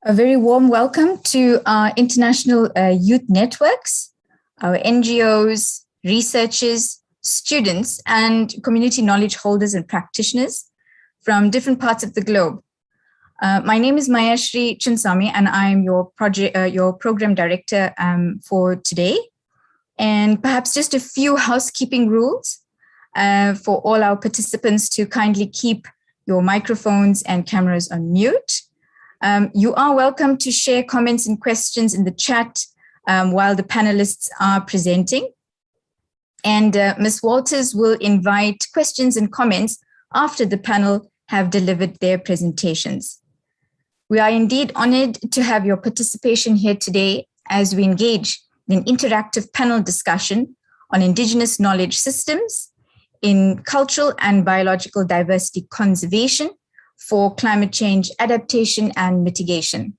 A very warm welcome to our international youth networks, our NGOs, researchers, students, and community knowledge holders and practitioners from different parts of the globe. My name is Mayashri Chinsami, and I'm your program director for today. And perhaps just a few housekeeping rules for all our participants to kindly keep your microphones and cameras on mute. You are welcome to share comments and questions in the chat while the panelists are presenting. And Ms. Walters will invite questions and comments after the panel have delivered their presentations. We are indeed honored to have your participation here today as we engage in an interactive panel discussion on Indigenous knowledge systems in cultural and biological diversity conservation for climate change adaptation and mitigation.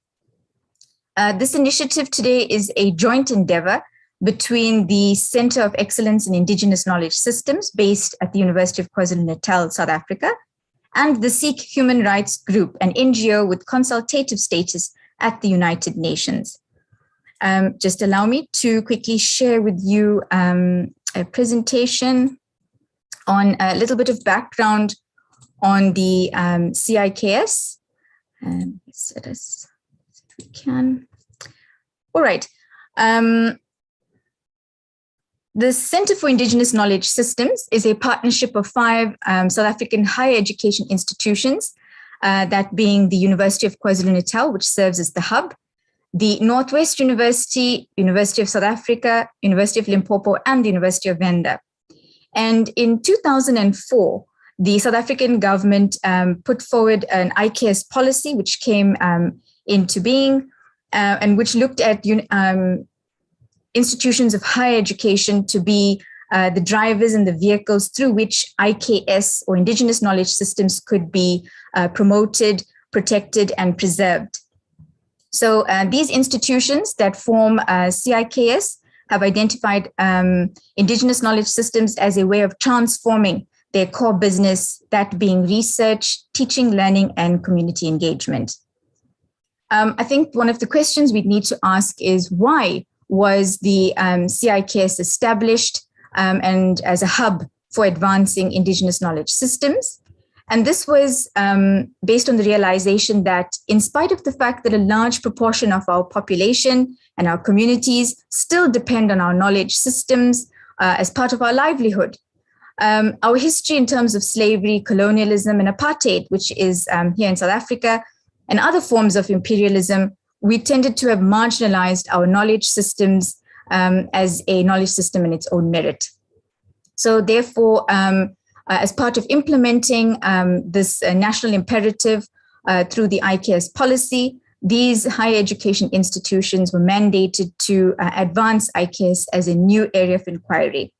This initiative today is a joint endeavor between the Centre of Excellence in Indigenous Knowledge Systems based at the University of KwaZulu-Natal, South Africa, and the Sikh Human Rights Group, an NGO with consultative status at the United Nations. Just allow me to quickly share with you a presentation on a little bit of background on the CIKS. Let's set us if we can. All right. The Centre for Indigenous Knowledge Systems is a partnership of 5 South African higher education institutions, that being the University of KwaZulu-Natal, which serves as the hub, the Northwest University, University of South Africa, University of Limpopo, and the University of Venda. And in 2004, the South African government put forward an IKS policy, which came into being and which looked at institutions of higher education to be the drivers and the vehicles through which IKS or Indigenous knowledge systems could be promoted, protected, and preserved. So these institutions that form CIKS have identified Indigenous knowledge systems as a way of transforming their core business, that being research, teaching, learning, and community engagement. I think one of the questions we'd need to ask is, why was the CIKS established and as a hub for advancing Indigenous knowledge systems? And this was based on the realization that in spite of the fact that a large proportion of our population and our communities still depend on our knowledge systems as part of our livelihood, our history in terms of slavery, colonialism, and apartheid, which is here in South Africa, and other forms of imperialism, we tended to have marginalized our knowledge systems as a knowledge system in its own merit. So therefore, as part of implementing this national imperative through the IKS policy, these higher education institutions were mandated to advance IKS as a new area of inquiry.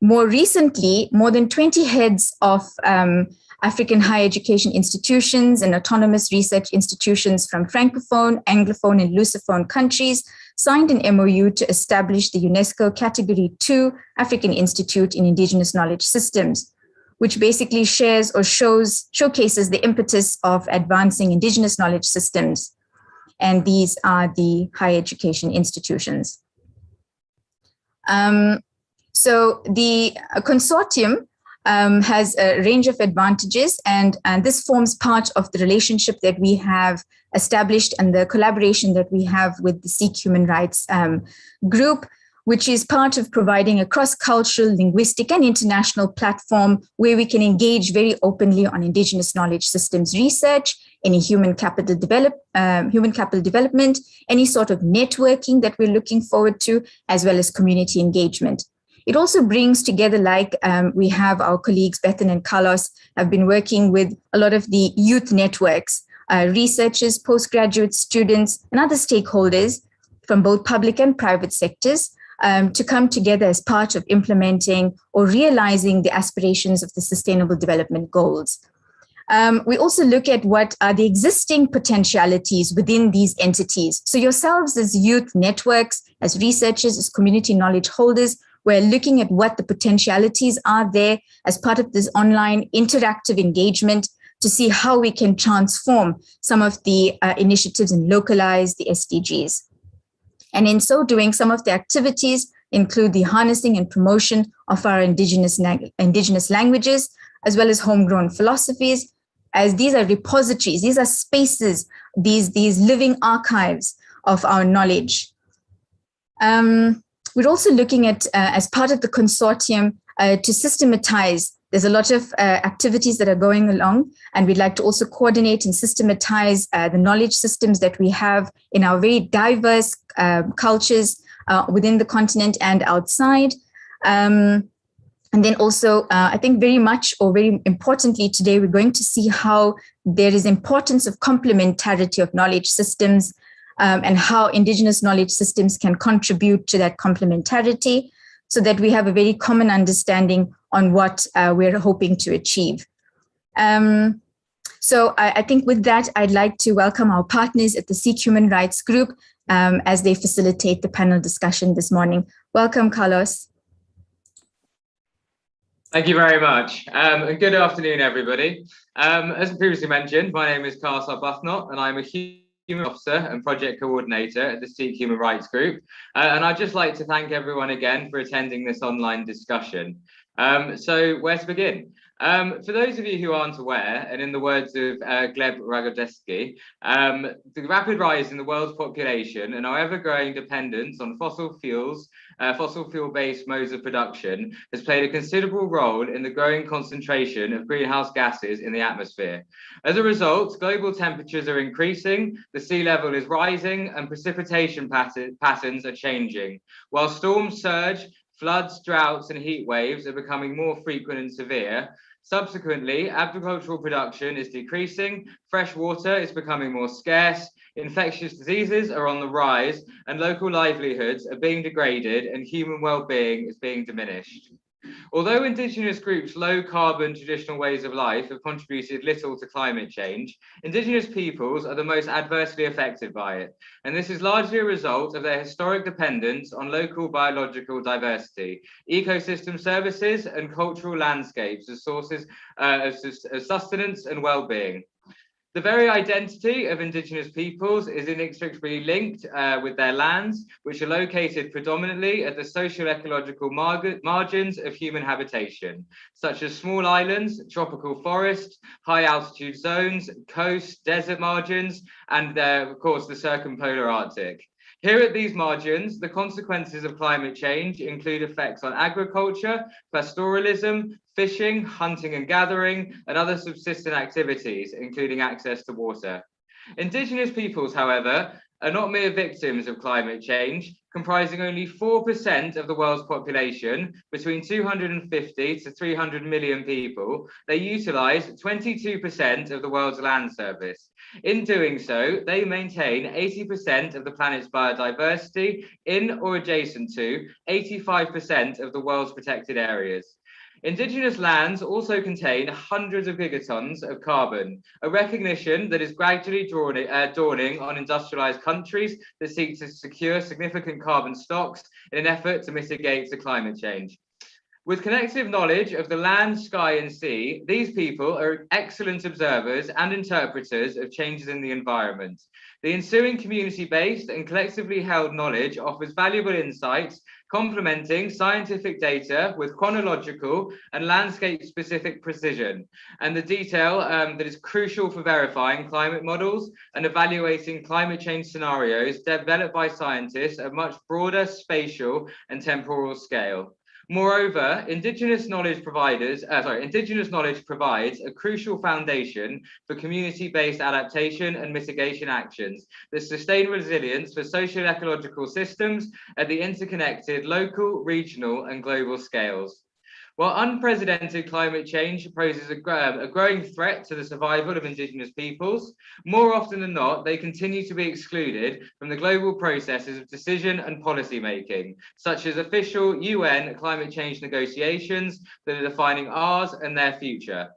More recently, more than 20 heads of African higher education institutions and autonomous research institutions from Francophone, Anglophone, and Lusophone countries signed an MOU to establish the UNESCO Category 2 African Institute in Indigenous Knowledge Systems, which basically shares or showcases the impetus of advancing Indigenous knowledge systems. And these are the higher education institutions. So the consortium has a range of advantages, and this forms part of the relationship that we have established and the collaboration that we have with the Sikh Human Rights Group, which is part of providing a cross-cultural, linguistic, and international platform where we can engage very openly on Indigenous knowledge systems research, any human capital development, any sort of networking that we're looking forward to, as well as community engagement. It also brings together, like we have our colleagues, Bethan and Carlos, have been working with a lot of the youth networks, researchers, postgraduate students, and other stakeholders from both public and private sectors to come together as part of implementing or realizing the aspirations of the Sustainable Development Goals. We also look at what are the existing potentialities within these entities. So yourselves as youth networks, as researchers, as community knowledge holders, we're looking at what the potentialities are there as part of this online interactive engagement to see how we can transform some of the initiatives and localize the SDGs. And in so doing, some of the activities include the harnessing and promotion of our indigenous languages, as well as homegrown philosophies, as these are repositories, these are spaces, these living archives of our knowledge. We're also looking at, as part of the consortium, to systematize. There's a lot of activities that are going along, and we'd like to also coordinate and systematize the knowledge systems that we have in our very diverse cultures within the continent and outside. And then also, I think very much, or very importantly today, we're going to see how there is importance of complementarity of knowledge systems and how Indigenous knowledge systems can contribute to that complementarity so that we have a very common understanding on what we're hoping to achieve. So I think with that, I'd like to welcome our partners at the Sikh Human Rights Group as they facilitate the panel discussion this morning. Welcome, Carlos. Thank you very much. And good afternoon, everybody. As previously mentioned, my name is Carlos Arbuthnot, and I'm a Human Officer and Project Coordinator at the Sikh Human Rights Group. And I'd just like to thank everyone again for attending this online discussion. So where to begin? For those of you who aren't aware, and in the words of Gleb Ragodesky, the rapid rise in the world's population and our ever-growing dependence on fossil fuel-based modes of production has played a considerable role in the growing concentration of greenhouse gases in the atmosphere. As a result, global temperatures are increasing, the sea level is rising, and precipitation patterns are changing, while storms surge, floods, droughts, and heat waves are becoming more frequent and severe. Subsequently, agricultural production is decreasing, fresh water is becoming more scarce, infectious diseases are on the rise, and local livelihoods are being degraded and human well-being is being diminished. Although Indigenous groups' low-carbon traditional ways of life have contributed little to climate change, Indigenous peoples are the most adversely affected by it, and this is largely a result of their historic dependence on local biological diversity, ecosystem services, and cultural landscapes as sources of sustenance and well-being. The very identity of Indigenous peoples is inextricably linked with their lands, which are located predominantly at the socio-ecological margins of human habitation, such as small islands, tropical forests, high altitude zones, coasts, desert margins, and of course the circumpolar Arctic. Here at these margins, the consequences of climate change include effects on agriculture, pastoralism, fishing, hunting and gathering, and other subsistent activities, including access to water. Indigenous peoples, however, are not mere victims of climate change, comprising only 4% of the world's population, between 250 to 300 million people. They utilize 22% of the world's land surface. In doing so, they maintain 80% of the planet's biodiversity in or adjacent to 85% of the world's protected areas. Indigenous lands also contain hundreds of gigatons of carbon, a recognition that is gradually dawning on industrialized countries that seek to secure significant carbon stocks in an effort to mitigate the climate change. With collective knowledge of the land, sky, and sea, these people are excellent observers and interpreters of changes in the environment. The ensuing community-based and collectively held knowledge offers valuable insights, complementing scientific data with chronological and landscape-specific precision, and the detail that is crucial for verifying climate models and evaluating climate change scenarios developed by scientists at much broader spatial and temporal scale. Moreover, Indigenous knowledge provides a crucial foundation for community-based adaptation and mitigation actions that sustain resilience for socio-ecological systems at the interconnected local, regional, and global scales. While unprecedented climate change poses a growing threat to the survival of Indigenous peoples, more often than not, they continue to be excluded from the global processes of decision and policy making, such as official UN climate change negotiations that are defining ours and their future.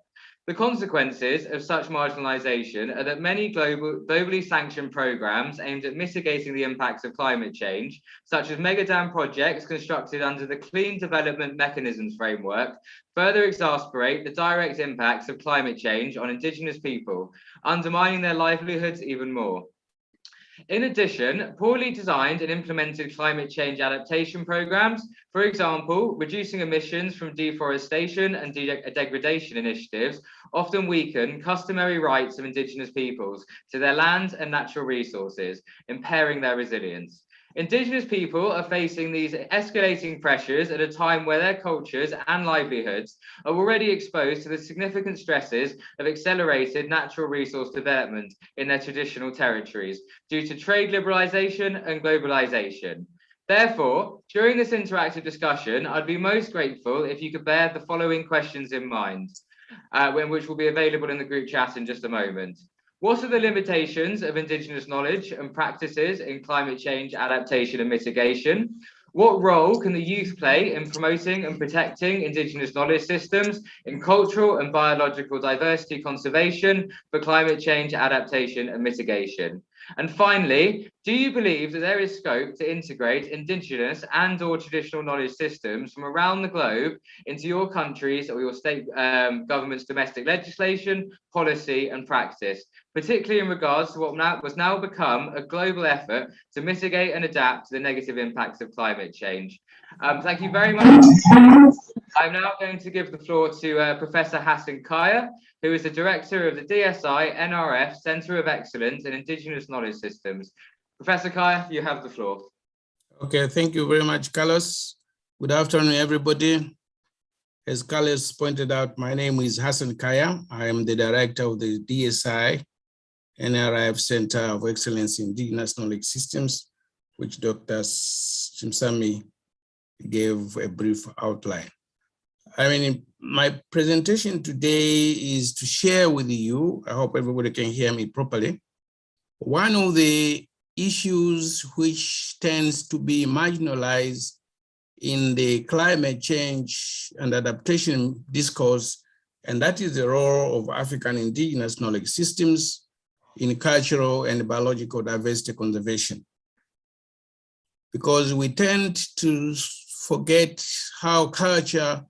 The consequences of such marginalisation are that many globally sanctioned programmes aimed at mitigating the impacts of climate change, such as mega dam projects constructed under the Clean Development Mechanisms framework, further exacerbate the direct impacts of climate change on Indigenous people, undermining their livelihoods even more. In addition, poorly designed and implemented climate change adaptation programs, for example, reducing emissions from deforestation and degradation initiatives, often weaken customary rights of Indigenous peoples to their land and natural resources, impairing their resilience. Indigenous people are facing these escalating pressures at a time where their cultures and livelihoods are already exposed to the significant stresses of accelerated natural resource development in their traditional territories due to trade liberalisation and globalisation. Therefore, during this interactive discussion, I'd be most grateful if you could bear the following questions in mind, which will be available in the group chat in just a moment. What are the limitations of Indigenous knowledge and practices in climate change adaptation and mitigation? What role can the youth play in promoting and protecting Indigenous knowledge systems in cultural and biological diversity conservation for climate change adaptation and mitigation? And finally, do you believe that there is scope to integrate Indigenous and/or traditional knowledge systems from around the globe into your countries or your state government's domestic legislation, policy and practice, particularly in regards to what was now become a global effort to mitigate and adapt to the negative impacts of climate change? Thank you very much. I'm now going to give the floor to Professor Hassan Kaya, who is the Director of the DSI-NRF Centre of Excellence in Indigenous Knowledge Systems. Professor Kaya, you have the floor. Okay, thank you very much, Carlos. Good afternoon, everybody. As Carlos pointed out, my name is Hassan Kaya. I am the Director of the DSI-NRF Centre of Excellence in Indigenous Knowledge Systems, which Dr. Chimsami gave a brief outline. My presentation today is to share with you, I hope everybody can hear me properly, one of the issues which tends to be marginalized in the climate change and adaptation discourse, and that is the role of African Indigenous knowledge systems in cultural and biological diversity conservation. Because we tend to forget how culture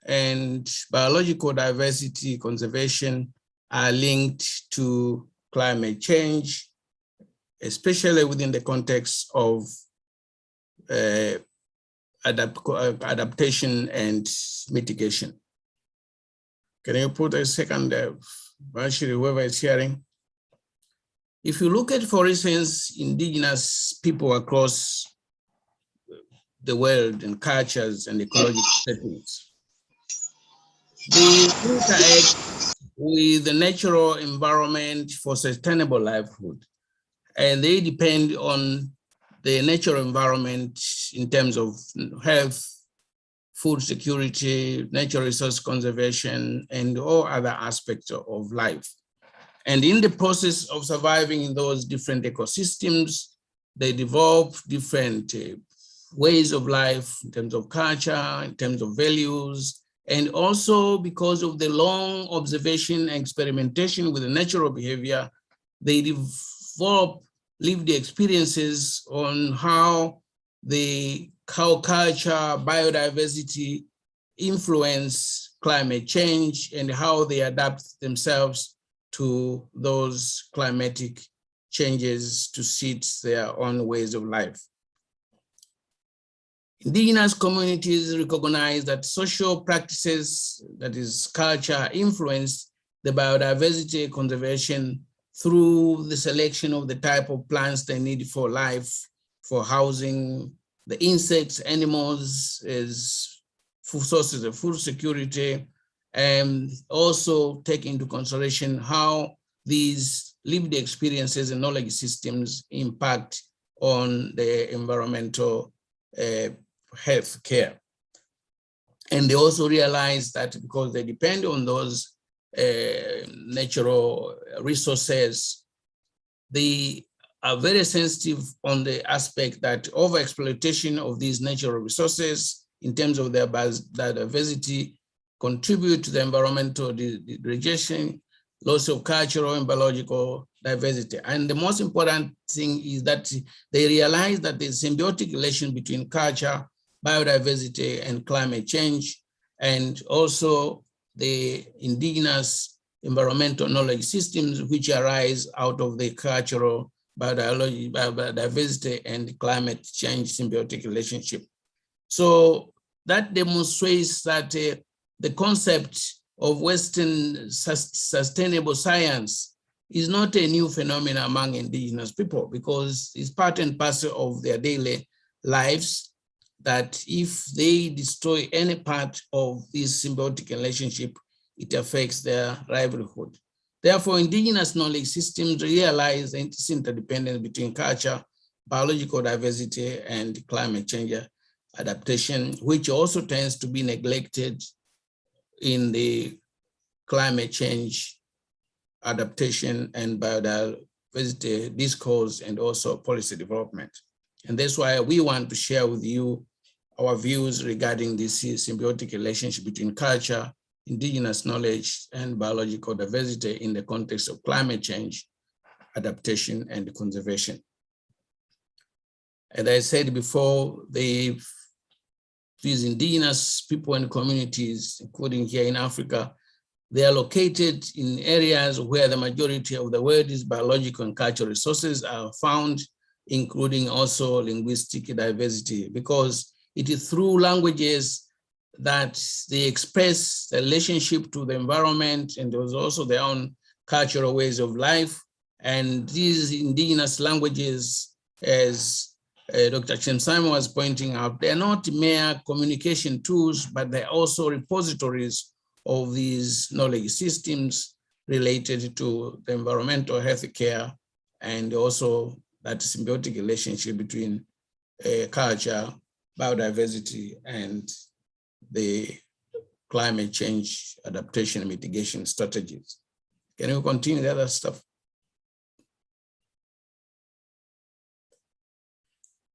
and biological diversity conservation are linked to climate change, especially within the context of adaptation and mitigation. Can you put a second, actually, whoever is sharing? If you look at, for instance, Indigenous people across the world and cultures and ecological settings, they interact with the natural environment for sustainable livelihood, and they depend on the natural environment in terms of health, food security, natural resource conservation, and all other aspects of life. And in the process of surviving in those different ecosystems, they develop different ways of life in terms of culture, in terms of values, and also because of the long observation and experimentation with the natural behavior, they develop lived experiences on how culture, biodiversity influence climate change and how they adapt themselves to those climatic changes to suit their own ways of life. Indigenous communities recognize that social practices, that is culture, influence the biodiversity conservation through the selection of the type of plants they need for life, for housing, the insects, animals as food sources of food security, and also take into consideration how these lived experiences and knowledge systems impact on the environmental health care. And they also realize that because they depend on those natural resources, they are very sensitive on the aspect that overexploitation of these natural resources in terms of their biodiversity contribute to the environmental degradation, loss of cultural and biological diversity. And the most important thing is that they realize that the symbiotic relation between culture, biodiversity, and climate change, and also the indigenous environmental knowledge systems which arise out of the cultural biodiversity and climate change symbiotic relationship. So that demonstrates that the concept of Western sustainable science is not a new phenomenon among indigenous people, because it's part and parcel of their daily lives, that if they destroy any part of this symbiotic relationship, it affects their livelihood. Therefore, indigenous knowledge systems realize the interdependence between culture, biological diversity, and climate change adaptation, which also tends to be neglected in the climate change adaptation and biodiversity discourse and also policy development. And that's why we want to share with you our views regarding this symbiotic relationship between culture, indigenous knowledge, and biological diversity in the context of climate change, adaptation, and conservation. As I said before, these indigenous people and communities, including here in Africa, they are located in areas where the majority of the world's biological and cultural resources are found, including also linguistic diversity, because it is through languages that they express the relationship to the environment, and there's also their own cultural ways of life. And these indigenous languages, as Dr. Chimsamo was pointing out, they're not mere communication tools, but they're also repositories of these knowledge systems related to the environmental health care, and also that symbiotic relationship between culture, biodiversity, and the climate change adaptation and mitigation strategies. Can you continue the other stuff?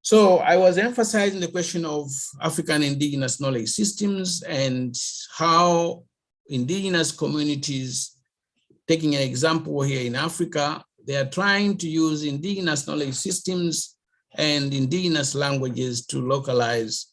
So I was emphasizing the question of African indigenous knowledge systems and how indigenous communities, taking an example here in Africa, they are trying to use indigenous knowledge systems and indigenous languages to localize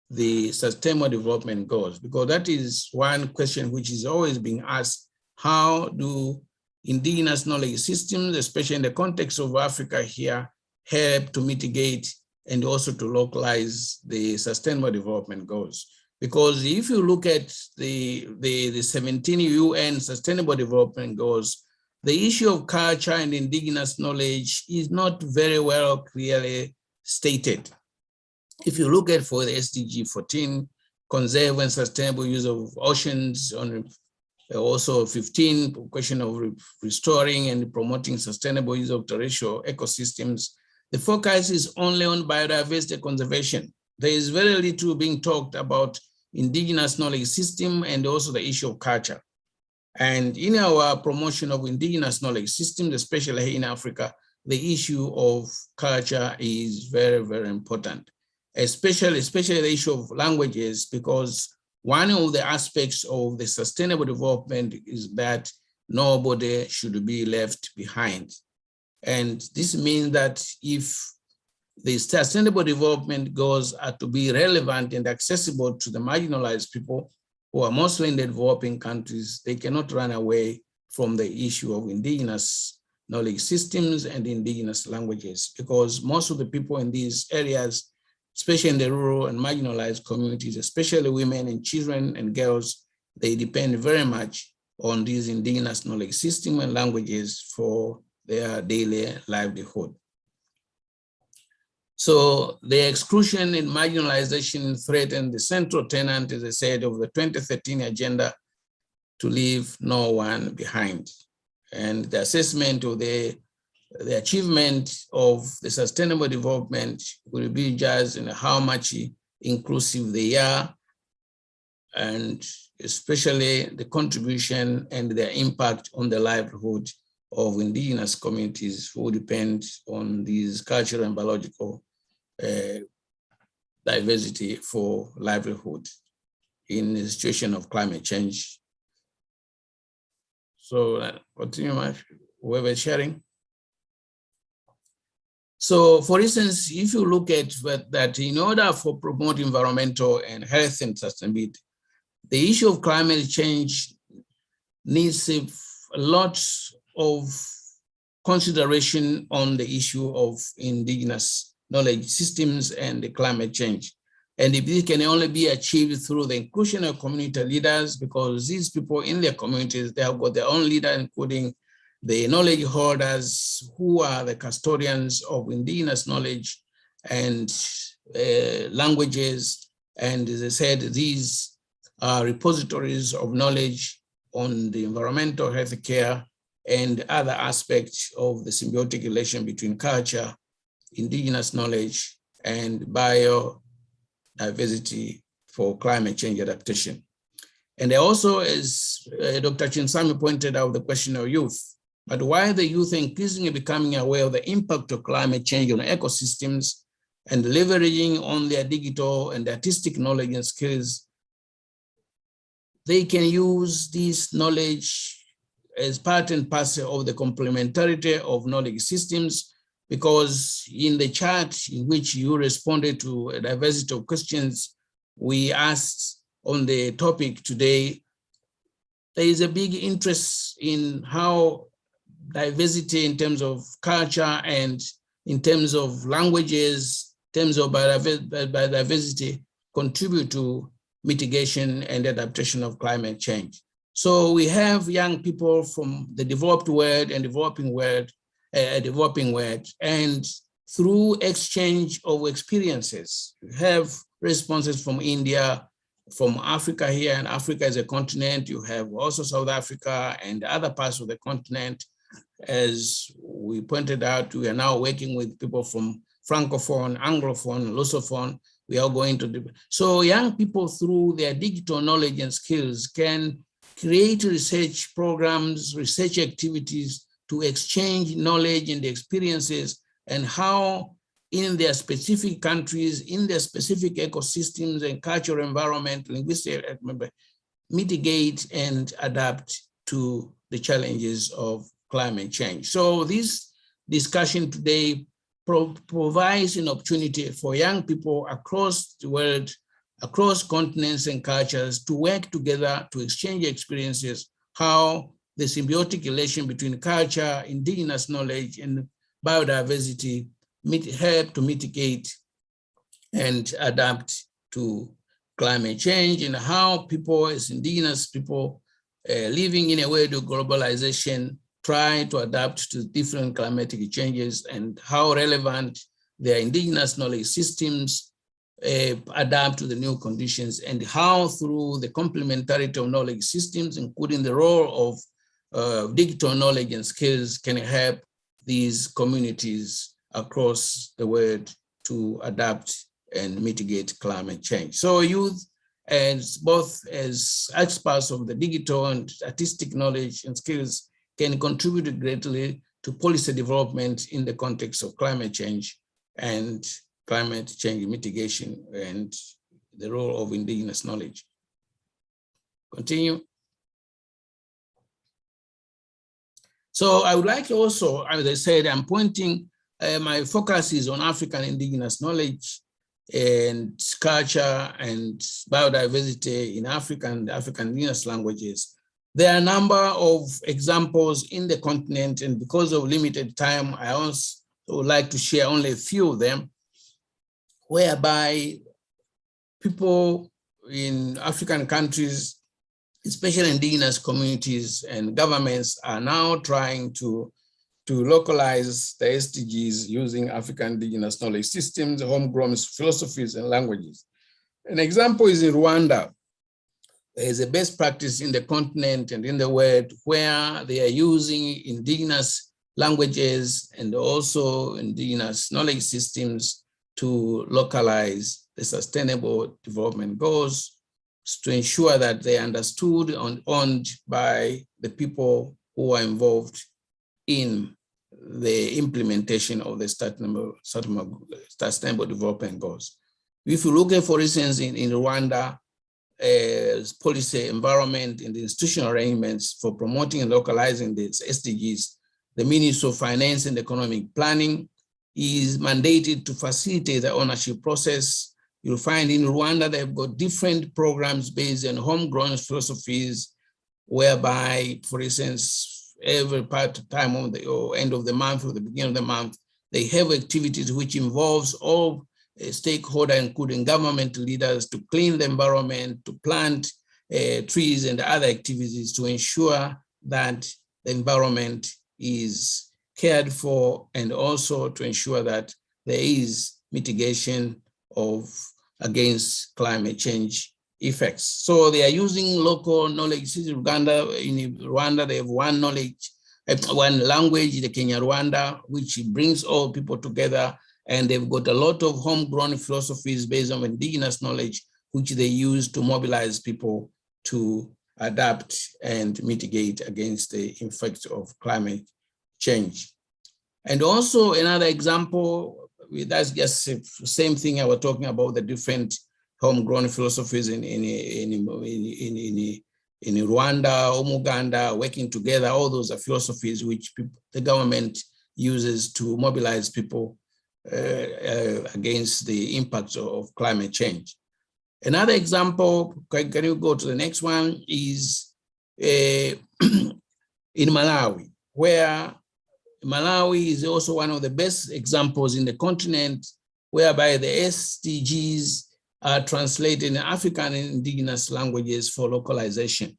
the sustainable development goals, because that is one question which is always being asked: how do indigenous knowledge systems, especially in the context of Africa here, help to mitigate and also to localize the sustainable development goals? Because if you look at the 17 UN sustainable development goals, the issue of culture and indigenous knowledge is not very well clearly stated. If you look at for the SDG 14, conserve and sustainable use of oceans, on also 15, question of restoring and promoting sustainable use of terrestrial ecosystems, the focus is only on biodiversity conservation. There is very little being talked about indigenous knowledge system and also the issue of culture. And in our promotion of indigenous knowledge systems, especially here in Africa, the issue of culture is very, very important, especially the issue of languages, because one of the aspects of the sustainable development is that nobody should be left behind. And this means that if the sustainable development goals are to be relevant and accessible to the marginalized people who are mostly in the developing countries, they cannot run away from the issue of indigenous knowledge systems and indigenous languages, because most of the people in these areas, especially in the rural and marginalized communities, especially women and children and girls, they depend very much on these indigenous knowledge systems and languages for their daily livelihood. So the exclusion and marginalization threaten the central tenet, as I said, of the 2013 agenda to leave no one behind. And the assessment of the achievement of the sustainable development will be judged in how much inclusive they are, and especially the contribution and their impact on the livelihood of indigenous communities who depend on these cultural and biological diversity for livelihood in the situation of climate change. So continue, whoever sharing. So for instance, if you look at that in order for promoting environmental and health and sustainability, the issue of climate change needs a lot of consideration on the issue of indigenous knowledge systems and the climate change. And if this can only be achieved through the inclusion of community leaders, because these people in their communities, they have got their own leader, including the knowledge holders who are the custodians of indigenous knowledge and languages. And as I said, these are repositories of knowledge on the environmental health care and other aspects of the symbiotic relation between culture, indigenous knowledge, and biodiversity for climate change adaptation. And also, as Dr. Chinsami pointed out, the question of youth. But why the youth are increasingly becoming aware of the impact of climate change on ecosystems and leveraging on their digital and artistic knowledge and skills, they can use this knowledge as part and parcel of the complementarity of knowledge systems, because in the chat in which you responded to a diversity of questions we asked on the topic today, there is a big interest in how diversity in terms of culture and in terms of languages, in terms of biodiversity, contribute to mitigation and adaptation of climate change. So we have young people from the developed world and developing world, and through exchange of experiences, we have responses from India, from Africa here, and Africa as a continent. You have also South Africa and other parts of the continent. As we pointed out, we are now working with people from Francophone, Anglophone, Lusophone. We are going to, so young people through their digital knowledge and skills can create research programs, research activities to exchange knowledge and experiences and how in their specific countries, in their specific ecosystems and cultural environment, linguistic, mitigate and adapt to the challenges of climate change. So this discussion today provides an opportunity for young people across the world, across continents and cultures to work together to exchange experiences, how the symbiotic relation between culture, indigenous knowledge, and biodiversity help to mitigate and adapt to climate change, and how people as indigenous people living in a world of globalization try to adapt to different climatic changes, and how relevant their indigenous knowledge systems adapt to the new conditions, and how through the complementarity of knowledge systems, including the role of digital knowledge and skills, can help these communities across the world to adapt and mitigate climate change. So youth, as both as experts of the digital and artistic knowledge and skills, can contribute greatly to policy development in the context of climate change and climate change mitigation and the role of indigenous knowledge. Continue. So I would like to also, as I said, I'm pointing, my focus is on African indigenous knowledge and culture and biodiversity in African indigenous languages. There are a number of examples in the continent, and because of limited time, I also would like to share only a few of them, whereby people in African countries, especially indigenous communities and governments, are now trying to localize the SDGs using African indigenous knowledge systems, homegrown philosophies and languages. An example is in Rwanda. There is a best practice in the continent and in the world where they are using indigenous languages and also indigenous knowledge systems to localize the sustainable development goals, to ensure that they are understood and owned by the people who are involved in the implementation of the sustainable development goals. If you look at, for instance, in Rwanda, policy environment and the institutional arrangements for promoting and localizing the SDGs, the Ministry of Finance and Economic Planning is mandated to facilitate the ownership process. You'll find in Rwanda, they've got different programs based on homegrown philosophies, whereby, for instance, every time of the or end of the month or the beginning of the month, they have activities which involves all stakeholders, including government leaders, to clean the environment, to plant trees and other activities to ensure that the environment is cared for, and also to ensure that there is mitigation against climate change effects. So they are using local knowledge. In Rwanda, they have one language, the Kenya-Rwanda, which brings all people together, and they've got a lot of homegrown philosophies based on indigenous knowledge, which they use to mobilize people to adapt and mitigate against the effects of climate change. And also another example, that's just the same thing I was talking about, the different homegrown philosophies in Rwanda, Umuganda, working together. All those are philosophies which the government uses to mobilize people against the impacts of climate change. Another example, can you go to the next one, is in Malawi, where Malawi is also one of the best examples in the continent, whereby the SDGs are translated in African and indigenous languages for localization.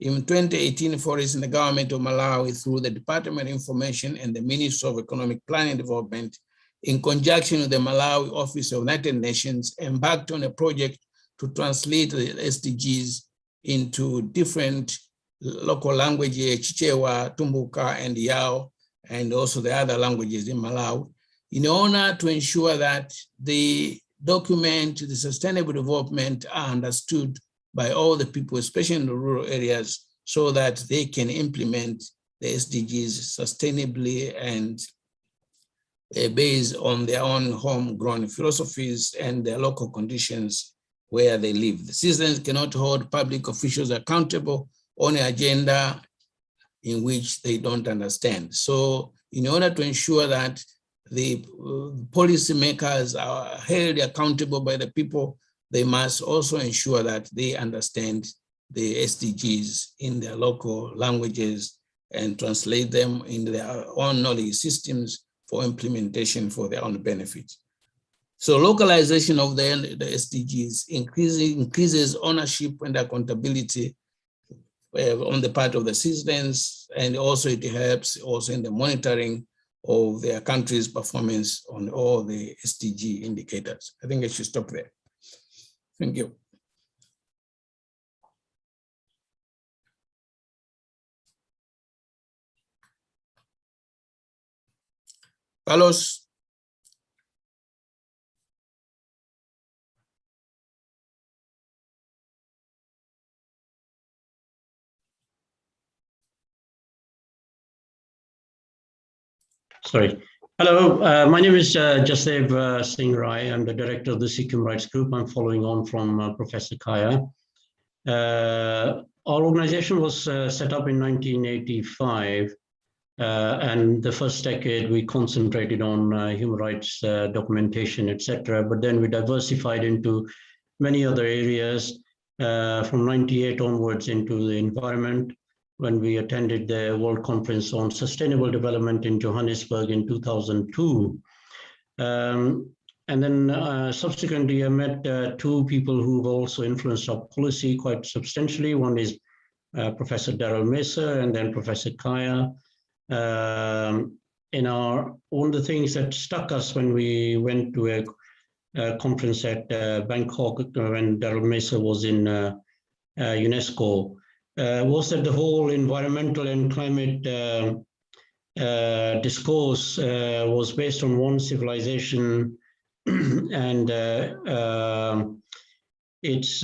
In 2018, for instance, the government of Malawi, through the Department of Information and the Ministry of Economic Planning and Development, in conjunction with the Malawi Office of United Nations, embarked on a project to translate the SDGs into different local languages, Chichewa, Tumbuka, and Yao, and also the other languages in Malawi, in order to ensure that the document, the sustainable development, are understood by all the people, especially in the rural areas, so that they can implement the SDGs sustainably and based on their own homegrown philosophies and their local conditions where they live. The citizens cannot hold public officials accountable on an agenda in which they don't understand. So in order to ensure that the policymakers are held accountable by the people, they must also ensure that they understand the SDGs in their local languages and translate them into their own knowledge systems for implementation for their own benefit. So localization of the SDGs increases ownership and accountability on the part of the citizens, and also it helps also in the monitoring of their country's performance on all the SDG indicators. I think I should stop there. Thank you. Carlos. Sorry. Hello, my name is Jasev Singh Rai. I'm the director of the Sikh Human Rights Group. I'm following on from Professor Kaya. Our organization was set up in 1985, and the first decade we concentrated on human rights documentation, etc. But then we diversified into many other areas from 98 onwards into the environment, when we attended the World Conference on Sustainable Development in Johannesburg in 2002. And then subsequently, I met two people who've also influenced our policy quite substantially. One is Professor Daryl Mesa, and then Professor Kaya. One of the things that struck us when we went to a conference at Bangkok when Daryl Mesa was in UNESCO, was that the whole environmental and climate discourse was based on one civilization and its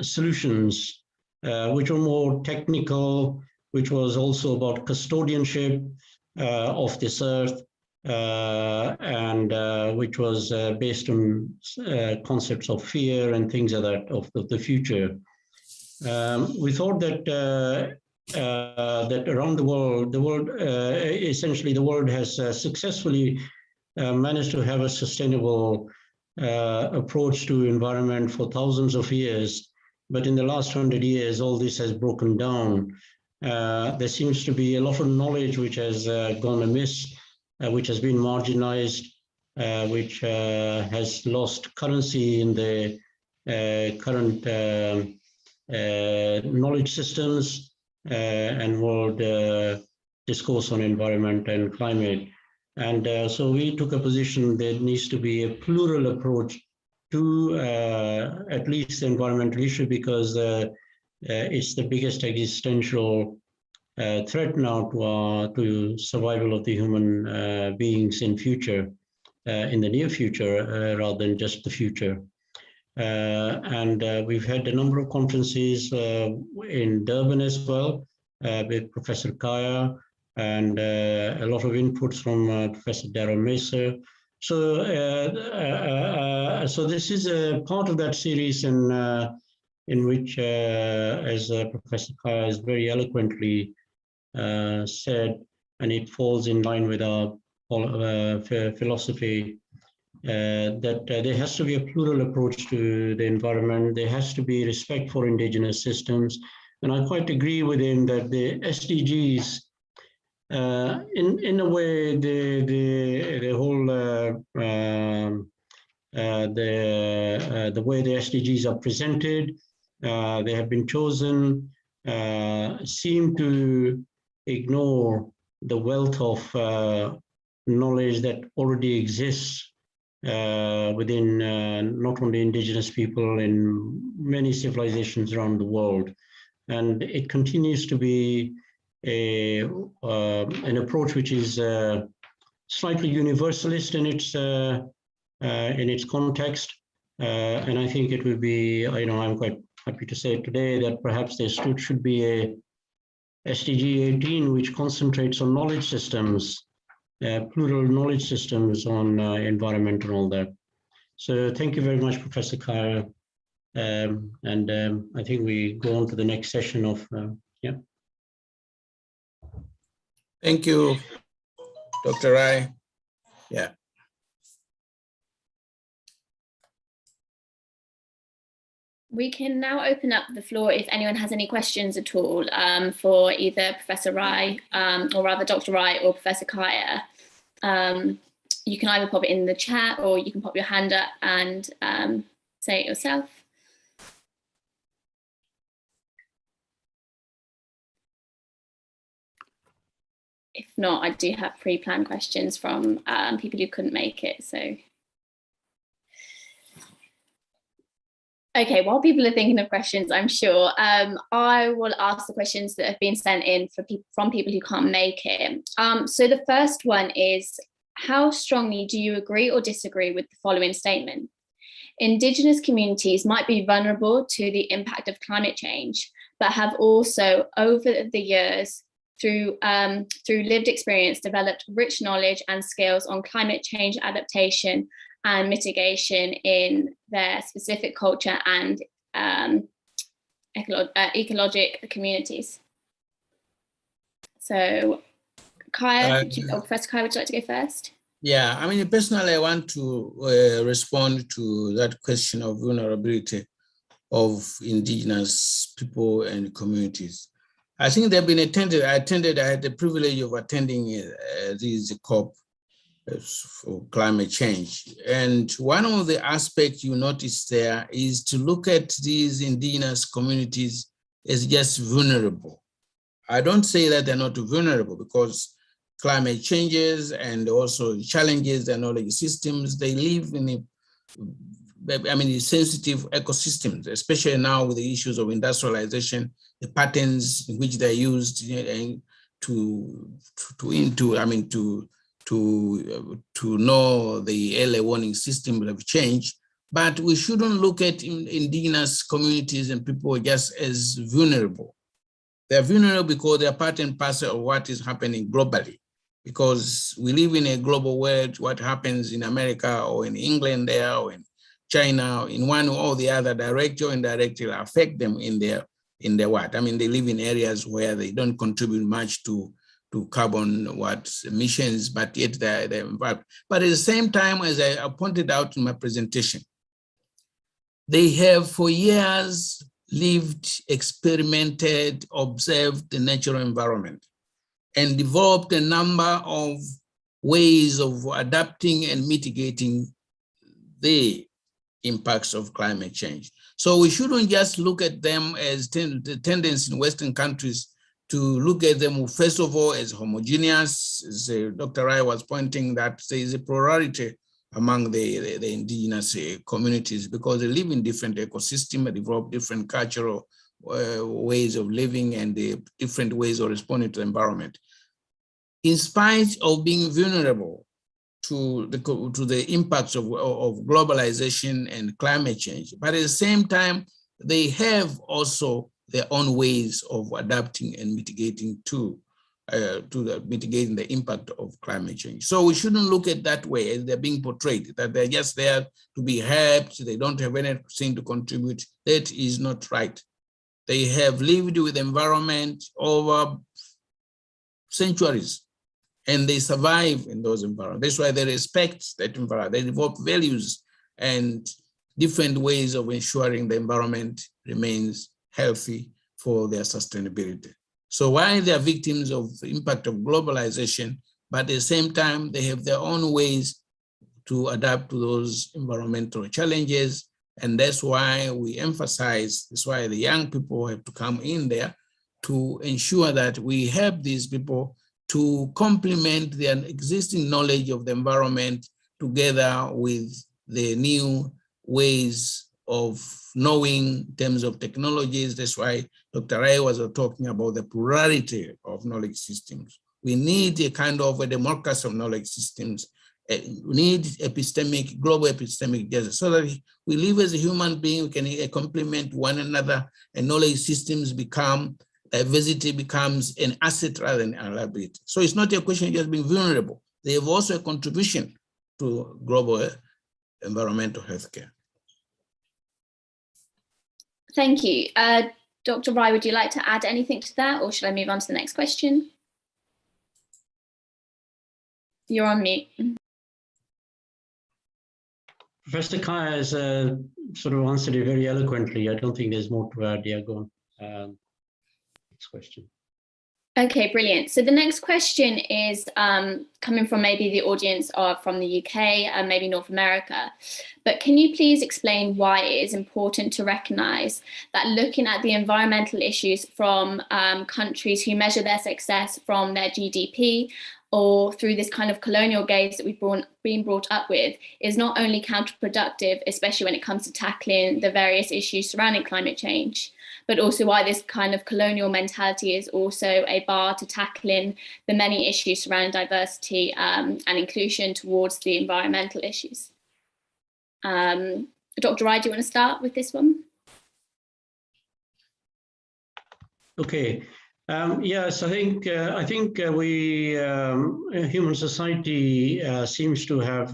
solutions, which were more technical, which was also about custodianship of this earth, and which was based on concepts of fear and things like that of the future. We thought that that around the world, essentially the world has successfully managed to have a sustainable approach to environment for thousands of years. But in the last 100 years, all this has broken down. There seems to be a lot of knowledge which has gone amiss, which has been marginalized, which has lost currency in the current knowledge systems and world discourse on environment and climate. And so we took a position there needs to be a plural approach to at least the environmental issue, because it's the biggest existential threat now to survival of the human beings in future, in the near future, rather than just the future. And we've had a number of conferences in Durban as well with Professor Kaya, and a lot of inputs from Professor Darren Macer. So, so this is a part of that series in which, as Professor Kaya has very eloquently said, and it falls in line with our philosophy, that there has to be a plural approach to the environment. There has to be respect for indigenous systems. And I quite agree with him that the SDGs, in a way, the whole the way the SDGs are presented, they have been chosen, seem to ignore the wealth of knowledge that already exists within not only indigenous people in many civilizations around the world. And it continues to be an approach which is slightly universalist in its context, and I think it would be, I'm quite happy to say today that perhaps there should be a SDG 18 which concentrates on knowledge systems, plural knowledge systems on environment and all that. So thank you very much, Professor Kaya, and I think we go on to the next session of yeah. Thank you, Dr. Rai. Yeah. We can now open up the floor if anyone has any questions at all for either Professor Rai, or rather Dr. Rai or Professor Kaya. You can either pop it in the chat or you can pop your hand up and say it yourself. If not, I do have pre-planned questions from people who couldn't make it, so. Okay, while people are thinking of questions, I'm sure, I will ask the questions that have been sent in from people who can't make it. So the first one is, how strongly do you agree or disagree with the following statement? Indigenous communities might be vulnerable to the impact of climate change, but have also, over the years, through lived experience, developed rich knowledge and skills on climate change adaptation and mitigation in their specific culture and ecologic communities. So, Kaya, Professor Kaya, would you like to go first? Yeah, I mean, personally, I want to respond to that question of vulnerability of indigenous people and communities. I think they've been attended. I had the privilege of attending this COP for climate change. And one of the aspects you notice there is to look at these indigenous communities as just vulnerable. I don't say that they're not vulnerable, because climate changes and also challenges their knowledge systems, they live in sensitive ecosystems, especially now with the issues of industrialization, the patterns in which they're used to know the early warning system have changed. But we shouldn't look at indigenous communities and people just as vulnerable. They're vulnerable because they're part and parcel of what is happening globally. because we live in a global world. What happens in America or in England there or in China, in one or the other, directly or indirectly affect them in their what? I mean, they live in areas where they don't contribute much to carbon emissions, but yet they're involved. But at the same time, as I pointed out in my presentation, they have for years lived, experimented, observed the natural environment, and developed a number of ways of adapting and mitigating the impacts of climate change. So we shouldn't just look at them as the tendency in Western countries to look at them, first of all, as homogeneous. As Dr. Rai was pointing, that there is a plurality among the indigenous communities because they live in different ecosystems, they develop different cultural ways of living and the different ways of responding to the environment. In spite of being vulnerable to the impacts of globalization and climate change, but at the same time, they have also their own ways of adapting and mitigating mitigating the impact of climate change. So we shouldn't look at that way as they're being portrayed, that they're just there to be helped, they don't have anything to contribute. That is not right. They have lived with the environment over centuries, and they survive in those environments. That's why they respect that environment. They develop values and different ways of ensuring the environment remains healthy for their sustainability. So while they are victims of the impact of globalization, but at the same time, they have their own ways to adapt to those environmental challenges. And that's why we emphasize, that's why the young people have to come in there to ensure that we help these people to complement their existing knowledge of the environment together with the new ways of knowing in terms of technologies. That's why Dr. Rai was talking about the plurality of knowledge systems. We need a kind of a democracy of knowledge systems. We need global epistemic justice so that we live as a human being, we can complement one another, and knowledge systems diversity becomes an asset rather than a liability. So it's not a question of just being vulnerable. They have also a contribution to global environmental healthcare. Thank you. Dr. Rai, would you like to add anything to that, or should I move on to the next question? You're on mute. Professor Kaya has sort of answered it very eloquently. I don't think there's more to add. Yeah, go on. Next question. Okay, brilliant. So the next question is coming from maybe the audience from the UK and maybe North America. But can you please explain why it is important to recognise that looking at the environmental issues from countries who measure their success from their GDP or through this kind of colonial gaze that we've been brought up with is not only counterproductive, especially when it comes to tackling the various issues surrounding climate change, but also why this kind of colonial mentality is also a bar to tackling the many issues surrounding diversity and inclusion towards the environmental issues. Dr. Rai, do you want to start with this one? Okay. Yes, I think we human society seems to have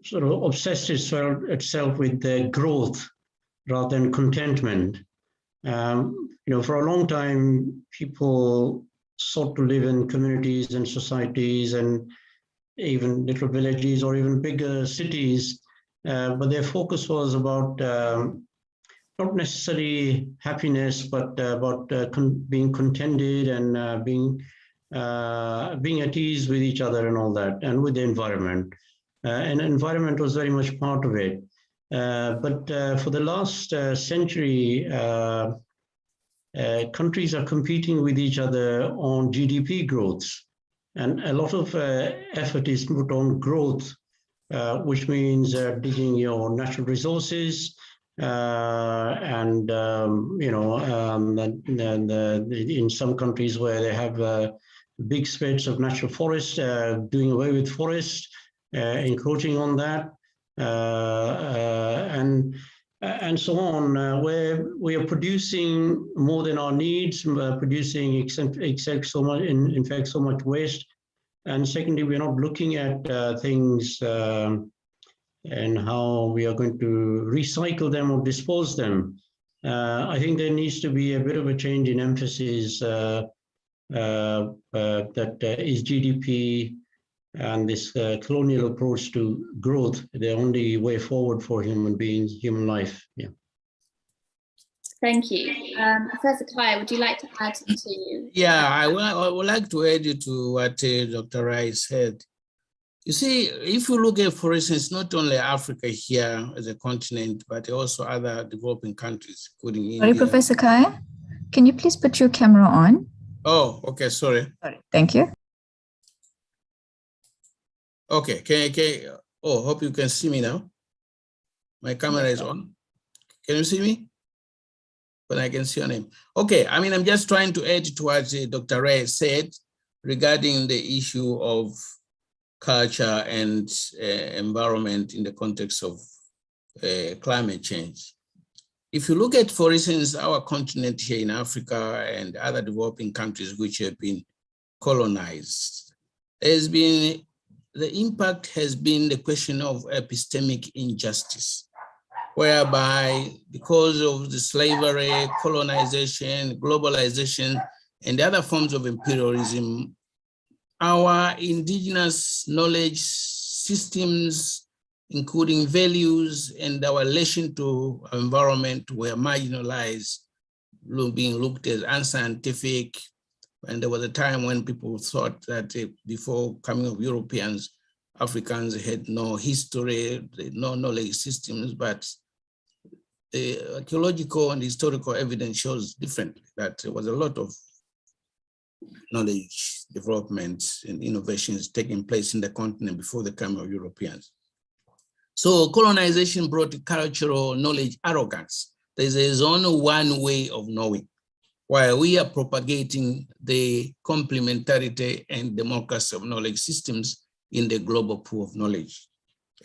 sort of obsessed itself with the growth rather than contentment. For a long time, people sought to live in communities and societies and even little villages or even bigger cities, but their focus was about not necessarily happiness, but about being contented and being at ease with each other and all that, and with the environment. And environment was very much part of it. But for the last century, countries are competing with each other on GDP growth. And a lot of effort is put on growth, which means digging your natural resources, in some countries where they have big spreads of natural forest, doing away with forest, encroaching on that. And and so on, where we are producing more than our needs, producing except so much, in fact, so much waste. And secondly, we're not looking at things and how we are going to recycle them or dispose them. I think there needs to be a bit of a change in emphasis that is GDP and this colonial approach to growth, the only way forward for human beings, human life. Yeah. Thank you. Professor Kaya, would you like to add to? Yeah, I would like to add to what Dr. Rai said. You see, if you look at, for instance, not only Africa here as a continent, but also other developing countries, including India. Sorry, Professor Kaya, can you please put your camera on? Oh, okay, sorry. Thank you. Okay, oh, hope you can see me now. My camera is on. Can you see me? But I can see your name. Okay, I mean, I'm just trying to add to what Dr. Ray said regarding the issue of culture and environment in the context of climate change. If you look at, for instance, our continent here in Africa and other developing countries which have been colonized, the impact has been the question of epistemic injustice, whereby because of the slavery, colonization, globalization, and other forms of imperialism, our indigenous knowledge systems, including values and our relation to our environment, were marginalized, being looked at as unscientific. And there was a time when people thought that before coming of Europeans, Africans had no history, no knowledge systems, but the archaeological and historical evidence shows differently, that there was a lot of knowledge development and innovations taking place in the continent before the coming of Europeans. So colonization brought cultural knowledge arrogance. There's only one way of knowing, while we are propagating the complementarity and democracy of knowledge systems in the global pool of knowledge,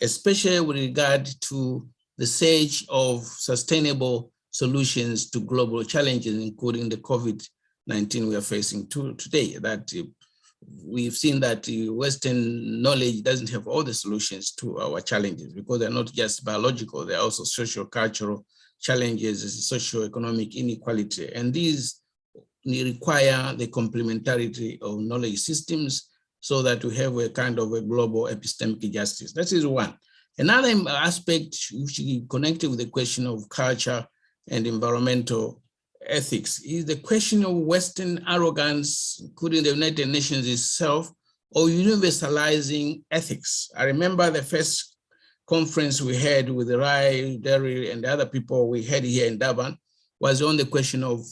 especially with regard to the search of sustainable solutions to global challenges, including the COVID-19 we are facing today. That we've seen that Western knowledge doesn't have all the solutions to our challenges, because they're not just biological, they're also social, cultural challenges, socio-economic inequality. And these require the complementarity of knowledge systems so that we have a kind of a global epistemic justice. That is one. Another aspect which is connected with the question of culture and environmental ethics is the question of Western arrogance, including the United Nations itself, or universalizing ethics. I remember the first conference we had with Rai, Derry, and other people we had here in Durban was on the question of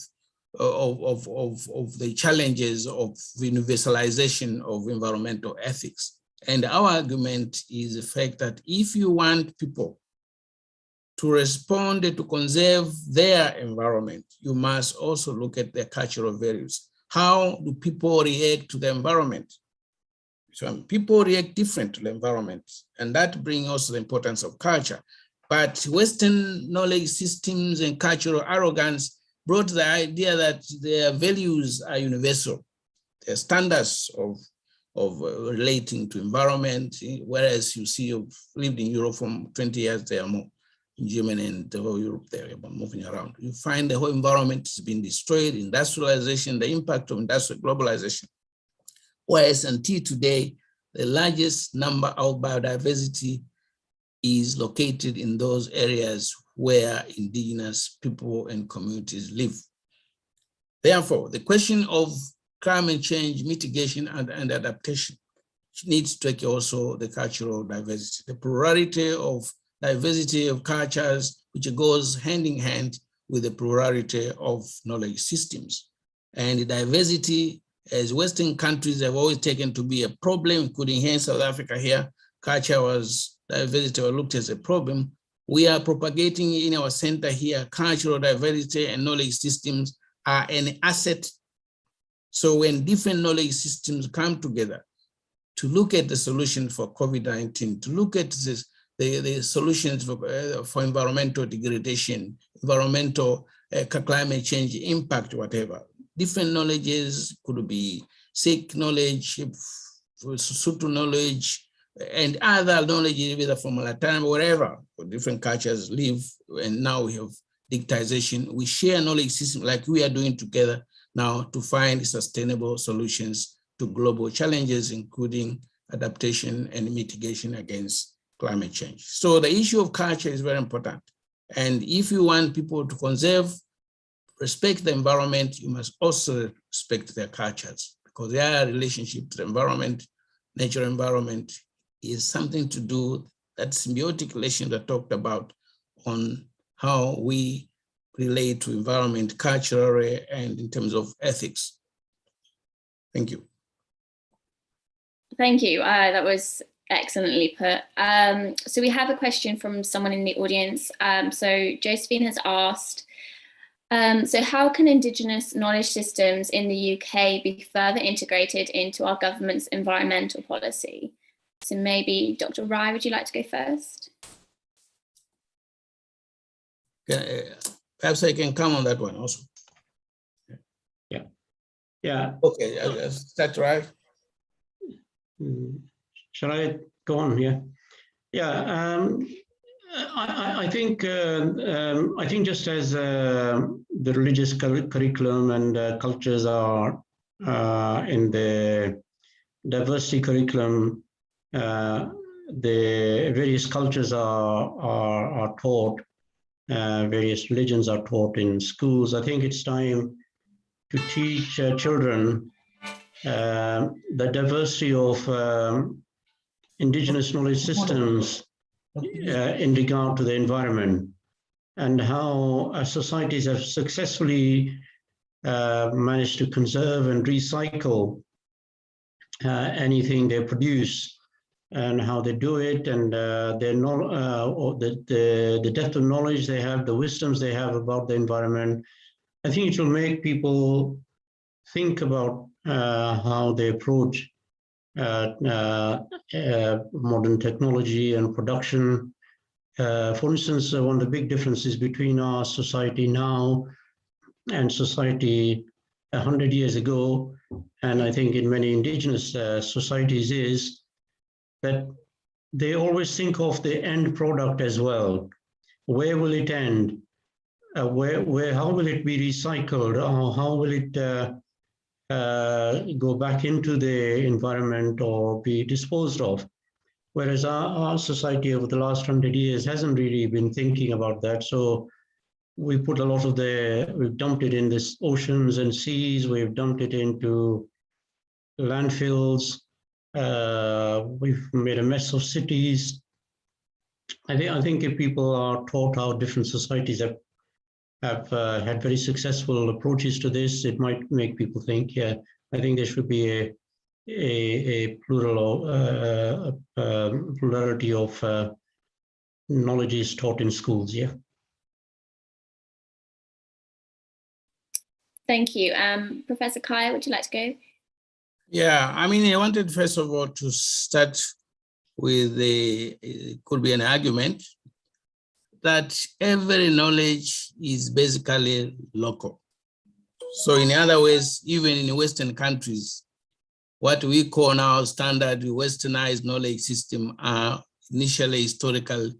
the challenges of universalization of environmental ethics. And our argument is the fact that if you want people to respond to conserve their environment, you must also look at their cultural values. How do people react to the environment? So people react different to the environment, and that brings also the importance of culture. But Western knowledge systems and cultural arrogance brought the idea that their values are universal. Their standards of relating to environment, whereas you see you've lived in Europe for 20 years, there are more in Germany and the whole Europe there, but moving around. You find the whole environment has been destroyed, industrialization, the impact of industrial globalization. Whereas until today, the largest number of biodiversity is located in those areas where indigenous people and communities live. Therefore, the question of climate change, mitigation, and adaptation needs to take also the cultural diversity, the plurality of diversity of cultures, which goes hand in hand with the plurality of knowledge systems. And the diversity, as Western countries have always taken to be a problem, including here in South Africa here, diversity was looked as a problem. We are propagating in our center here, cultural diversity and knowledge systems are an asset. So when different knowledge systems come together to look at the solution for COVID-19, to look at this the solutions for environmental degradation, environmental climate change impact, whatever. Different knowledges could be Sikh knowledge, Sotho knowledge, and other knowledge, either from Latin, wherever different cultures live. And now we have digitization. We share knowledge system like we are doing together now to find sustainable solutions to global challenges, including adaptation and mitigation against climate change. So the issue of culture is very important. And if you want people to conserve, respect the environment, you must also respect their cultures, because their relationship to the environment, natural environment, is something to do, that symbiotic relation that I talked about on how we relate to environment culturally and in terms of ethics. Thank you. Thank you. That was excellently put. So we have a question from someone in the audience. So Josephine has asked, so how can Indigenous knowledge systems in the UK be further integrated into our government's environmental policy? So maybe Dr. Rai, would you like to go first? Perhaps I can come on that one also. Yeah. Okay, is that right? Shall I go on here? Yeah, I think just as the religious curriculum and cultures are in the diversity curriculum, the various cultures are taught, various religions are taught in schools. I think it's time to teach children the diversity of Indigenous knowledge systems in regard to the environment, and how societies have successfully managed to conserve and recycle anything they produce, and how they do it, and the depth of knowledge they have, the wisdoms they have about the environment. I think it will make people think about how they approach modern technology and production. For instance, one of the big differences between our society now and society 100 years ago, and I think in many indigenous societies, is that they always think of the end product as well. Where will it end? How will it be recycled? How will it go back into the environment or be disposed of? Whereas our society over the last 100 years hasn't really been thinking about that. So we put a lot of we've dumped it in the oceans and seas, we've dumped it into landfills, we've made a mess of cities. I think if people are taught how different societies have had very successful approaches to this, it might make people think, yeah, I think there should be a plurality of knowledge is taught in schools, yeah. Thank you. Professor Kaya, would you like to go? Yeah, I mean, I wanted first of all to start with it could be an argument that every knowledge is basically local. So in other ways, even in Western countries, what we call now standard westernized knowledge system are initially historical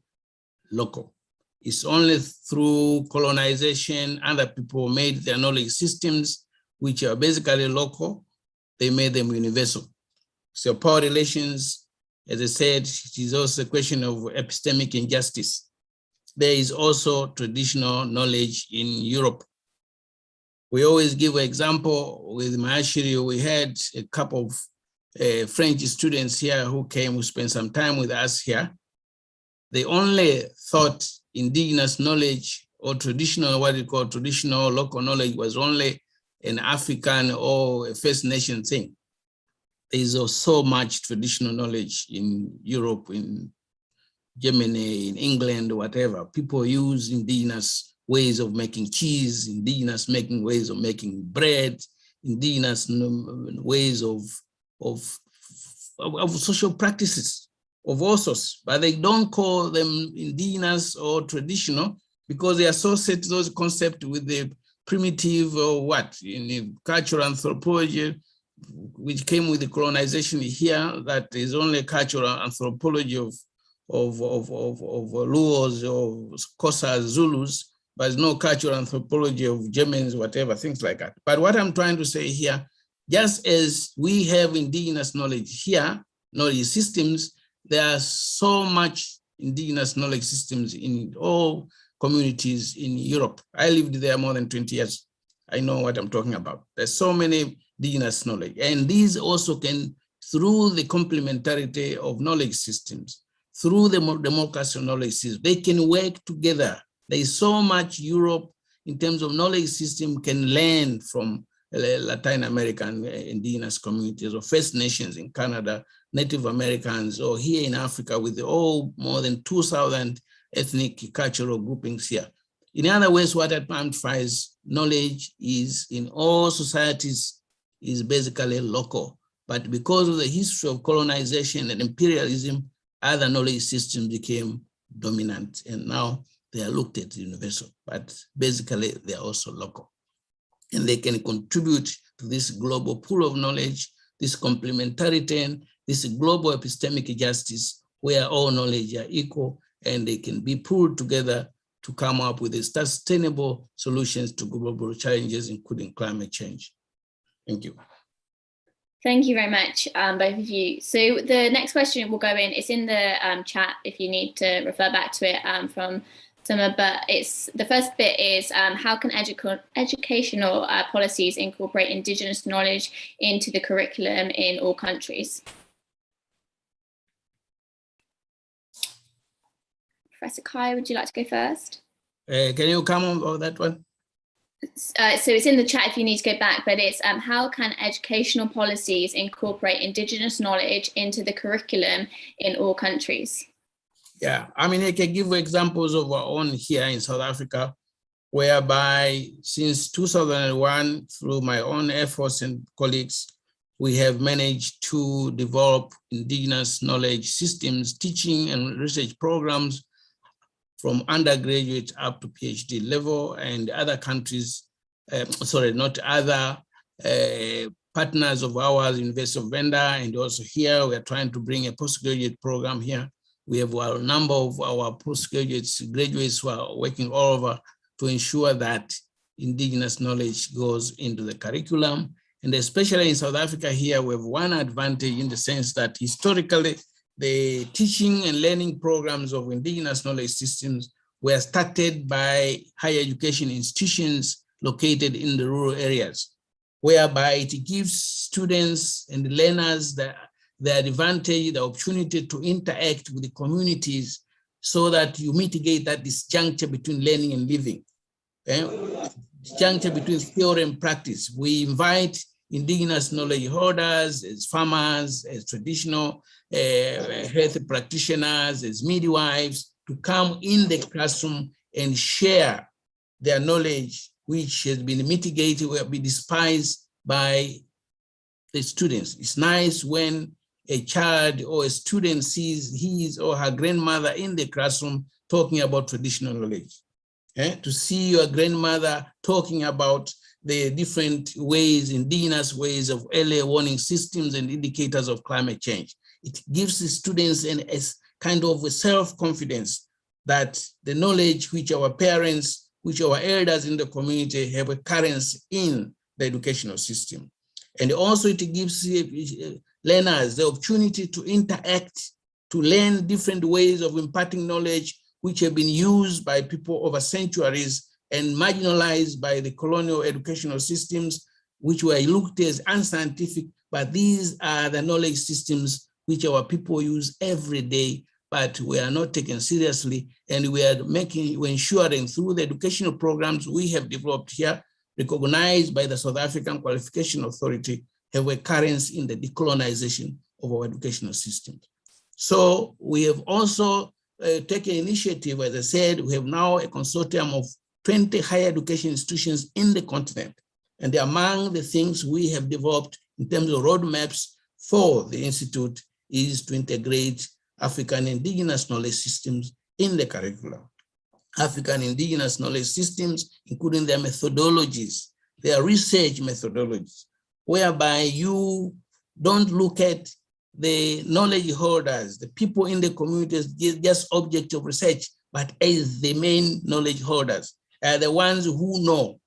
local. It's only through colonization, other people made their knowledge systems, which are basically local, they made them universal. So power relations, as I said, it is also a question of epistemic injustice. There is also traditional knowledge in Europe. We always give an example with Mahashiri. We had a couple of French students here who came, who spent some time with us here. They only thought indigenous knowledge or traditional, what we call traditional local knowledge, was only an African or a First Nation thing. There is so much traditional knowledge in Europe, in Germany, in England, whatever. People use indigenous ways of making cheese, indigenous ways of making bread, indigenous ways of social practices. of all sorts, but they don't call them indigenous or traditional because they associate those concepts with the primitive or what, in the cultural anthropology, which came with the colonization here, that is only cultural anthropology of Luos or Xhosa Zulus, but there's no cultural anthropology of Germans, whatever, things like that. But what I'm trying to say here, just as we have indigenous knowledge here, knowledge systems, there are so much indigenous knowledge systems in all communities in Europe. I lived there more than 20 years. I know what I'm talking about. There's so many indigenous knowledge. And these also can, through the complementarity of knowledge systems, through the democracy of knowledge systems, they can work together. There is so much Europe in terms of knowledge system can learn from Latin American indigenous communities or First Nations in Canada, Native Americans, or here in Africa with all more than 2,000 ethnic cultural groupings here. In other words, what I emphasize, knowledge is in all societies is basically local, but because of the history of colonization and imperialism, other knowledge systems became dominant, and now they are looked at universal, but basically they are also local. And they can contribute to this global pool of knowledge, this complementarity, this global epistemic justice, where all knowledge are equal, and they can be pulled together to come up with sustainable solutions to global challenges, including climate change. Thank you. Thank you very much, both of you. So the next question will go in, it's in the chat if you need to refer back to it from Summer, but it's, the first bit is how can educational policies incorporate Indigenous knowledge into the curriculum in all countries? Professor Kaya, would you like to go first? Can you come on that one? So it's in the chat if you need to go back, but it's how can educational policies incorporate Indigenous knowledge into the curriculum in all countries? Yeah, I mean, I can give examples of our own here in South Africa, whereby since 2001, through my own efforts and colleagues, we have managed to develop Indigenous knowledge systems, teaching and research programs from undergraduate up to PhD level, and other countries, other partners of ours, University of Venda, and also here, we are trying to bring a postgraduate program here. We have a number of our postgraduates, graduates who are working all over to ensure that Indigenous knowledge goes into the curriculum. And especially in South Africa here, we have one advantage in the sense that historically, the teaching and learning programs of Indigenous knowledge systems were started by higher education institutions located in the rural areas, whereby it gives students and learners the advantage, the opportunity to interact with the communities so that you mitigate that disjuncture between learning and living, disjuncture between theory and practice. We invite Indigenous knowledge holders, as farmers, as traditional health practitioners, as midwives, to come in the classroom and share their knowledge, which has been mitigated or be despised by the students. It's nice when a child or a student sees his or her grandmother in the classroom talking about traditional knowledge. To see your grandmother talking about the different ways, indigenous ways of early warning systems and indicators of climate change. It gives the students a kind of a self-confidence that the knowledge which our parents, which our elders in the community have a currency in the educational system. And also it gives learners the opportunity to interact, to learn different ways of imparting knowledge which have been used by people over centuries and marginalized by the colonial educational systems, which were looked as unscientific, but these are the knowledge systems which our people use every day, but we are not taken seriously. And we're ensuring through the educational programs we have developed here, recognized by the South African Qualification Authority, have a currency in the decolonization of our educational systems. So we have also taken initiative, as I said, we have now a consortium of 20 higher education institutions in the continent. And among the things we have developed in terms of roadmaps for the Institute is to integrate African Indigenous Knowledge Systems in the curriculum. African Indigenous Knowledge Systems, including their methodologies, their research methodologies, whereby you don't look at the knowledge holders, the people in the communities, just object of research, but as the main knowledge holders, are the ones who know.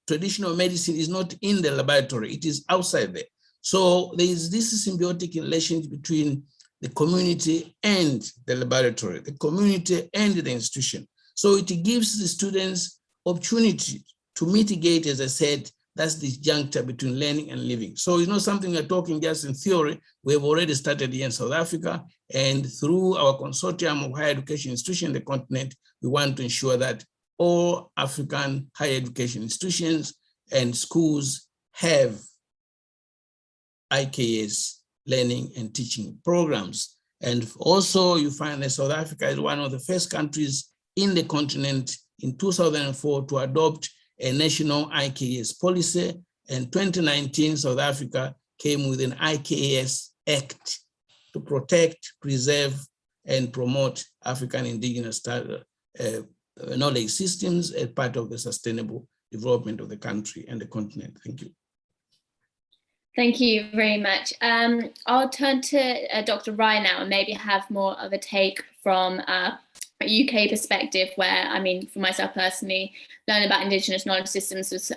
Traditional medicine is not in the laboratory, it is outside there. So there is this symbiotic relationship between the community and the laboratory, the community and the institution. So it gives the students opportunity to mitigate, as I said, that's this juncture between learning and living. So it's not something we're talking just in theory. We have already started here in South Africa, and through our consortium of higher education institutions in the continent, we want to ensure that all African higher education institutions and schools have IKS learning and teaching programs. And also you find that South Africa is one of the first countries in the continent in 2004 to adopt a national IKS policy. In 2019, South Africa came with an IKS Act to protect, preserve, and promote African Indigenous knowledge systems as part of the sustainable development of the country and the continent. Thank you. Thank you very much. I'll turn to Dr. Rai now and maybe have more of a take from a UK perspective where, I mean, for myself personally, learning about Indigenous knowledge systems was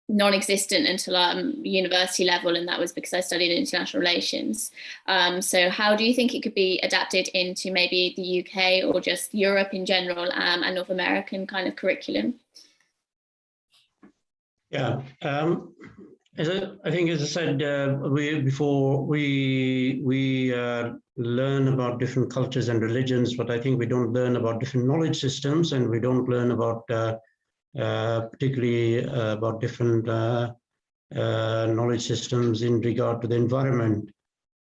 non-existent until university level, and that was because I studied international relations. So how do you think it could be adapted into maybe the UK or just Europe in general and North American kind of curriculum? Yeah, I think, as I said before, we learn about different cultures and religions, but I think we don't learn about different knowledge systems, and we don't learn about particularly about different knowledge systems in regard to the environment.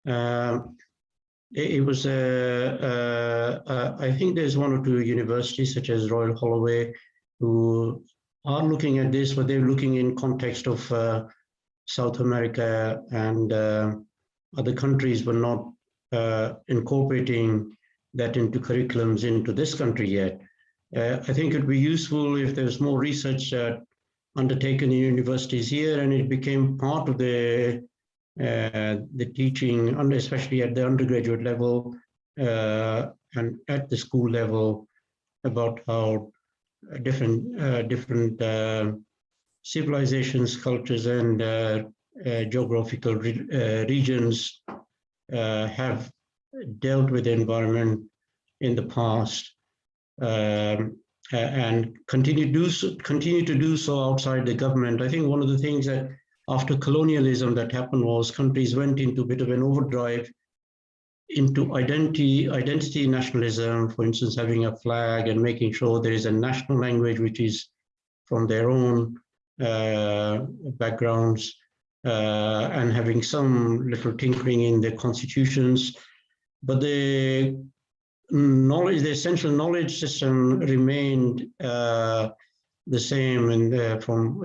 It was, I think there's one or two universities such as Royal Holloway who are looking at this, but they're looking in context of South America and other countries, but not incorporating that into curriculums into this country yet. I think it'd be useful if there's more research undertaken in universities here, and it became part of the teaching, especially at the undergraduate level and at the school level, about how different civilizations, cultures, and geographical regions have dealt with the environment in the past and continue to do so outside the government. I think one of the things that after colonialism that happened was countries went into a bit of an overdrive into identity nationalism, for instance, having a flag and making sure there is a national language which is from their own backgrounds, and having some little tinkering in the constitutions. But the essential knowledge system remained the same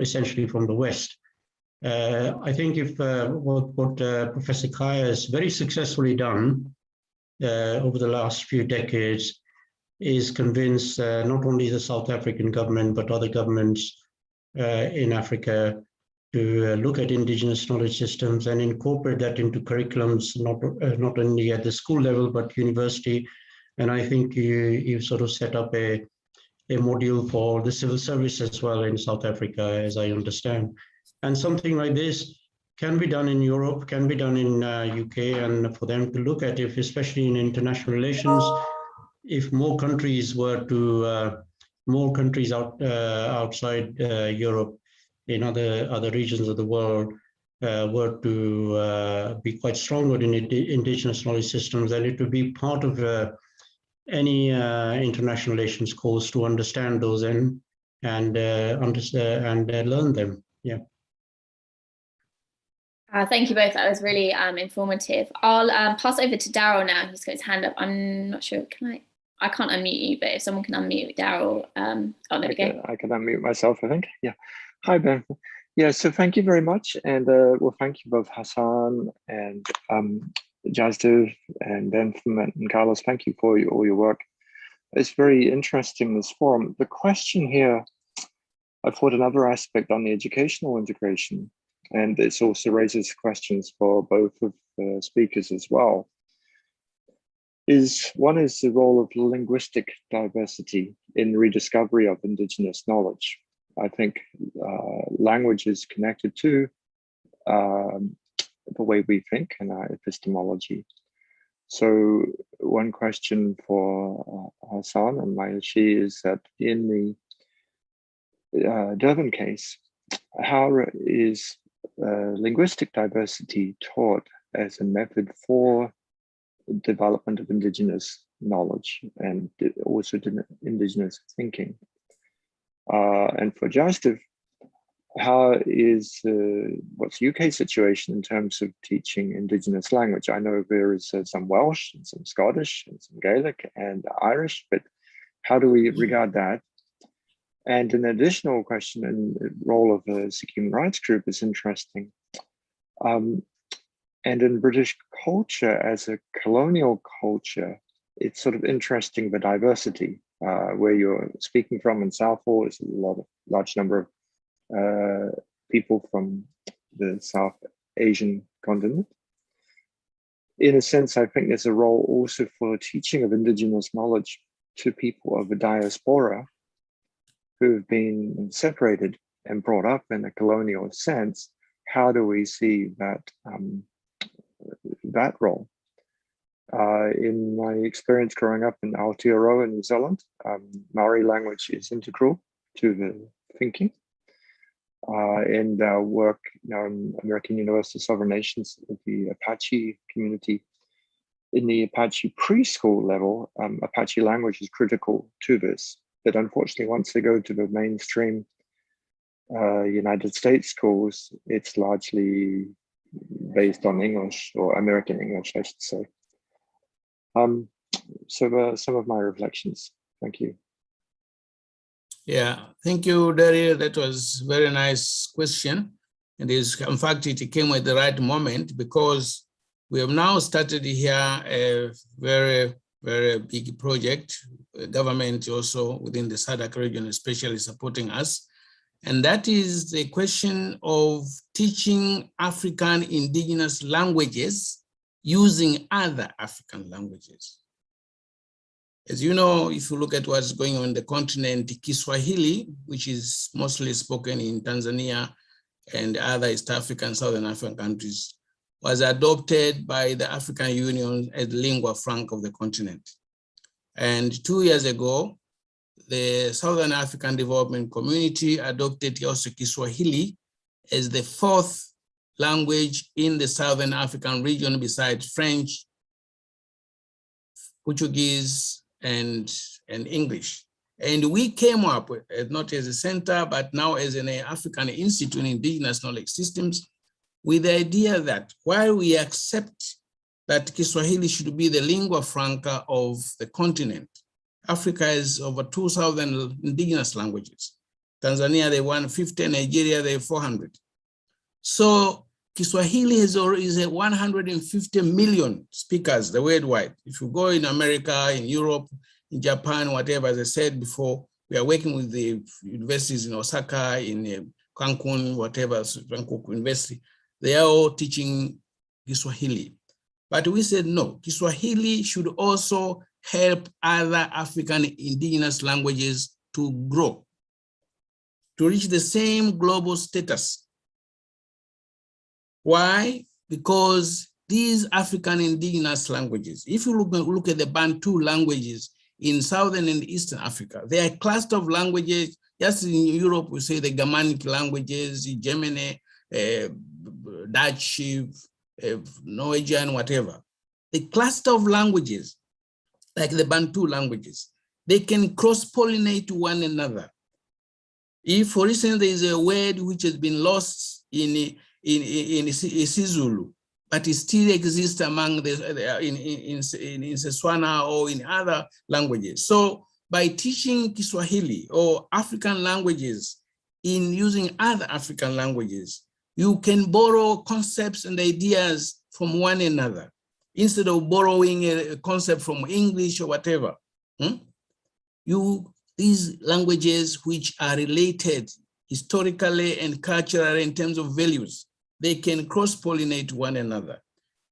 essentially from the West. I think if what Professor Kaya has very successfully done over the last few decades is convince not only the South African government, but other governments in Africa to look at Indigenous knowledge systems and incorporate that into curriculums, not only at the school level, but university. And I think you've sort of set up a module for the civil service as well in South Africa, as I understand. And something like this can be done in Europe, can be done in UK, and for them to look at it, especially in international relations, if more countries were to, outside Europe, in other regions of the world, were to be quite stronger in Indigenous knowledge systems, then it would be part of any international relations course to understand those and understand and learn them. Yeah. Thank you both. That was really informative. I'll pass over to Daryl now. He's got his hand up. I'm not sure. I can't unmute you, but if someone can unmute Daryl. Oh, there we go. I can unmute myself, I think. Yeah. Hi, Ben. Yeah, so thank you very much. And well, thank you both Hassan and Jasdev and Ben and Carlos, thank you for all your work. It's very interesting, this forum. The question here, I thought another aspect on the educational integration, and this also raises questions for both of the speakers as well, is one is the role of linguistic diversity in rediscovery of Indigenous knowledge. I think language is connected to the way we think and our epistemology. So one question for Hassan and Mayashi is that in the Durban case, how is linguistic diversity taught as a method for development of Indigenous knowledge and also Indigenous thinking? And for Jasdev, how is what's UK situation in terms of teaching Indigenous language? I know there is some Welsh and some Scottish and some Gaelic and Irish, but how do we regard that? And an additional question, and the role of the Sikh Human Rights Group is interesting. And in British culture, as a colonial culture, it's sort of interesting, the diversity, where you're speaking from in Southall is a large number of people from the South Asian continent. In a sense, I think there's a role also for teaching of Indigenous knowledge to people of the diaspora who have been separated and brought up in a colonial sense. How do we see that that role? In my experience growing up in Aotearoa in New Zealand, Maori language is integral to the thinking. And work in American University of Sovereign Nations with the Apache community. In the Apache preschool level, Apache language is critical to this. But unfortunately, once they go to the mainstream United States schools, it's largely based on English, or American English, I should say. So some of my reflections. Thank you. Yeah, thank you, Daryl. That was a very nice question. And in fact, it came at the right moment, because we have now started here a very, very big project. Government also within the SADC region, especially supporting us. And that is the question of teaching African indigenous languages using other African languages. As you know, if you look at what's going on in the continent, Kiswahili, which is mostly spoken in Tanzania and other East African, Southern African countries, was adopted by the African Union as lingua franca of the continent. And 2 years ago, the Southern African Development Community adopted also Kiswahili as the 4th language in the Southern African region besides French, Portuguese, and English. And we came up with, not as a center, but now as an African Institute in Indigenous Knowledge Systems, with the idea that while we accept that Kiswahili should be the lingua franca of the continent, Africa has over 2,000 indigenous languages. Tanzania, they 150, Nigeria, they 400. So Kiswahili is a 150 million speakers worldwide. If you go in America, in Europe, in Japan, whatever, as I said before, we are working with the universities in Osaka, in Cancun, whatever, Bangkok University. They are all teaching Kiswahili. But we said, no, Kiswahili should also help other African indigenous languages to grow, to reach the same global status. Why? Because these African indigenous languages, if you look at the Bantu languages in Southern and Eastern Africa, they are a cluster of languages. Just in Europe, we say the Germanic languages, German, Dutch, Norwegian, whatever. The cluster of languages, like the Bantu languages, they can cross-pollinate one another. If, for instance, there is a word which has been lost in isiZulu, but it still exists among the in Setswana or in other languages. So by teaching Kiswahili or African languages in using other African languages, you can borrow concepts and ideas from one another. instead of borrowing a concept from English or whatever. These languages which are related historically and culturally in terms of values, they can cross-pollinate one another.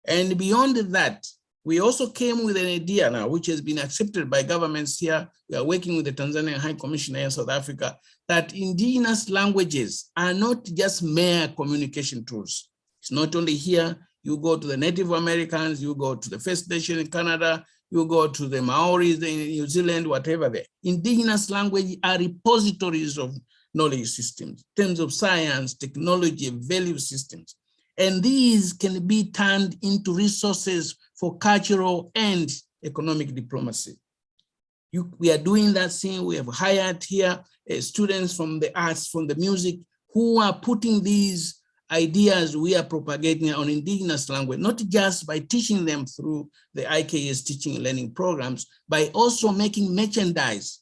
And beyond that, we also came with an idea now, which has been accepted by governments here. We are working with the Tanzanian High Commissioner in South Africa, that indigenous languages are not just mere communication tools. It's not only here. You go to the Native Americans, you go to the First Nation in Canada, you go to the Maoris in New Zealand, whatever there. Indigenous language are repositories of knowledge systems, in terms of science, technology, value systems. And these can be turned into resources for cultural and economic diplomacy. We are doing that thing. We have hired here students from the arts, from the music, who are putting these ideas we are propagating on indigenous language, not just by teaching them through the IKS teaching and learning programs, by also making merchandise.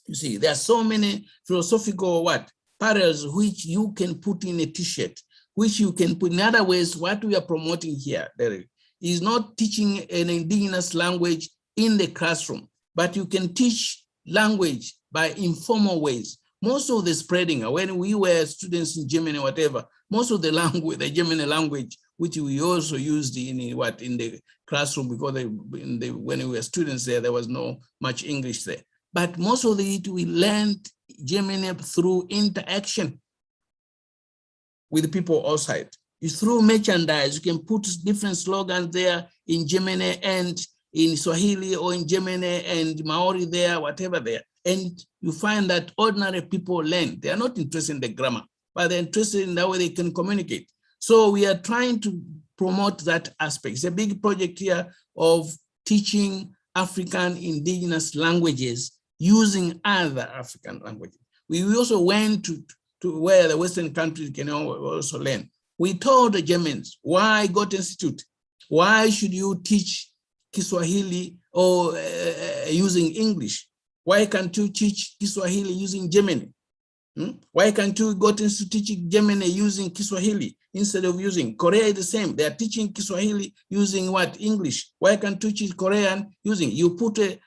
You see, there are so many philosophical parallels which you can put in a t-shirt, which you can put in other ways. What we are promoting here, Derek, is not teaching an indigenous language in the classroom, but you can teach language by informal ways. Most of the spreading, when we were students in Germany, whatever, most of the language, the German language, which we also used in the classroom, because when we were students there was no much English there. But most of it we learned German through interaction with the people outside. It's through merchandise. You can put different slogans there in German and in Swahili, or in German and Maori there, whatever there. And you find that ordinary people learn. They are not interested in the grammar, but they're interested in the way they can communicate. So we are trying to promote that aspect. It's a big project here of teaching African indigenous languages using other African languages. We also went to where the Western countries can also learn. We told the Germans, why Goethe Institute? Why should you teach Kiswahili or using English? Why can't you teach Kiswahili using German? Why can't you go to teach German using Kiswahili instead of using Korea? Is the same. They are teaching Kiswahili using what? English. Why can't you teach Korean using? You put a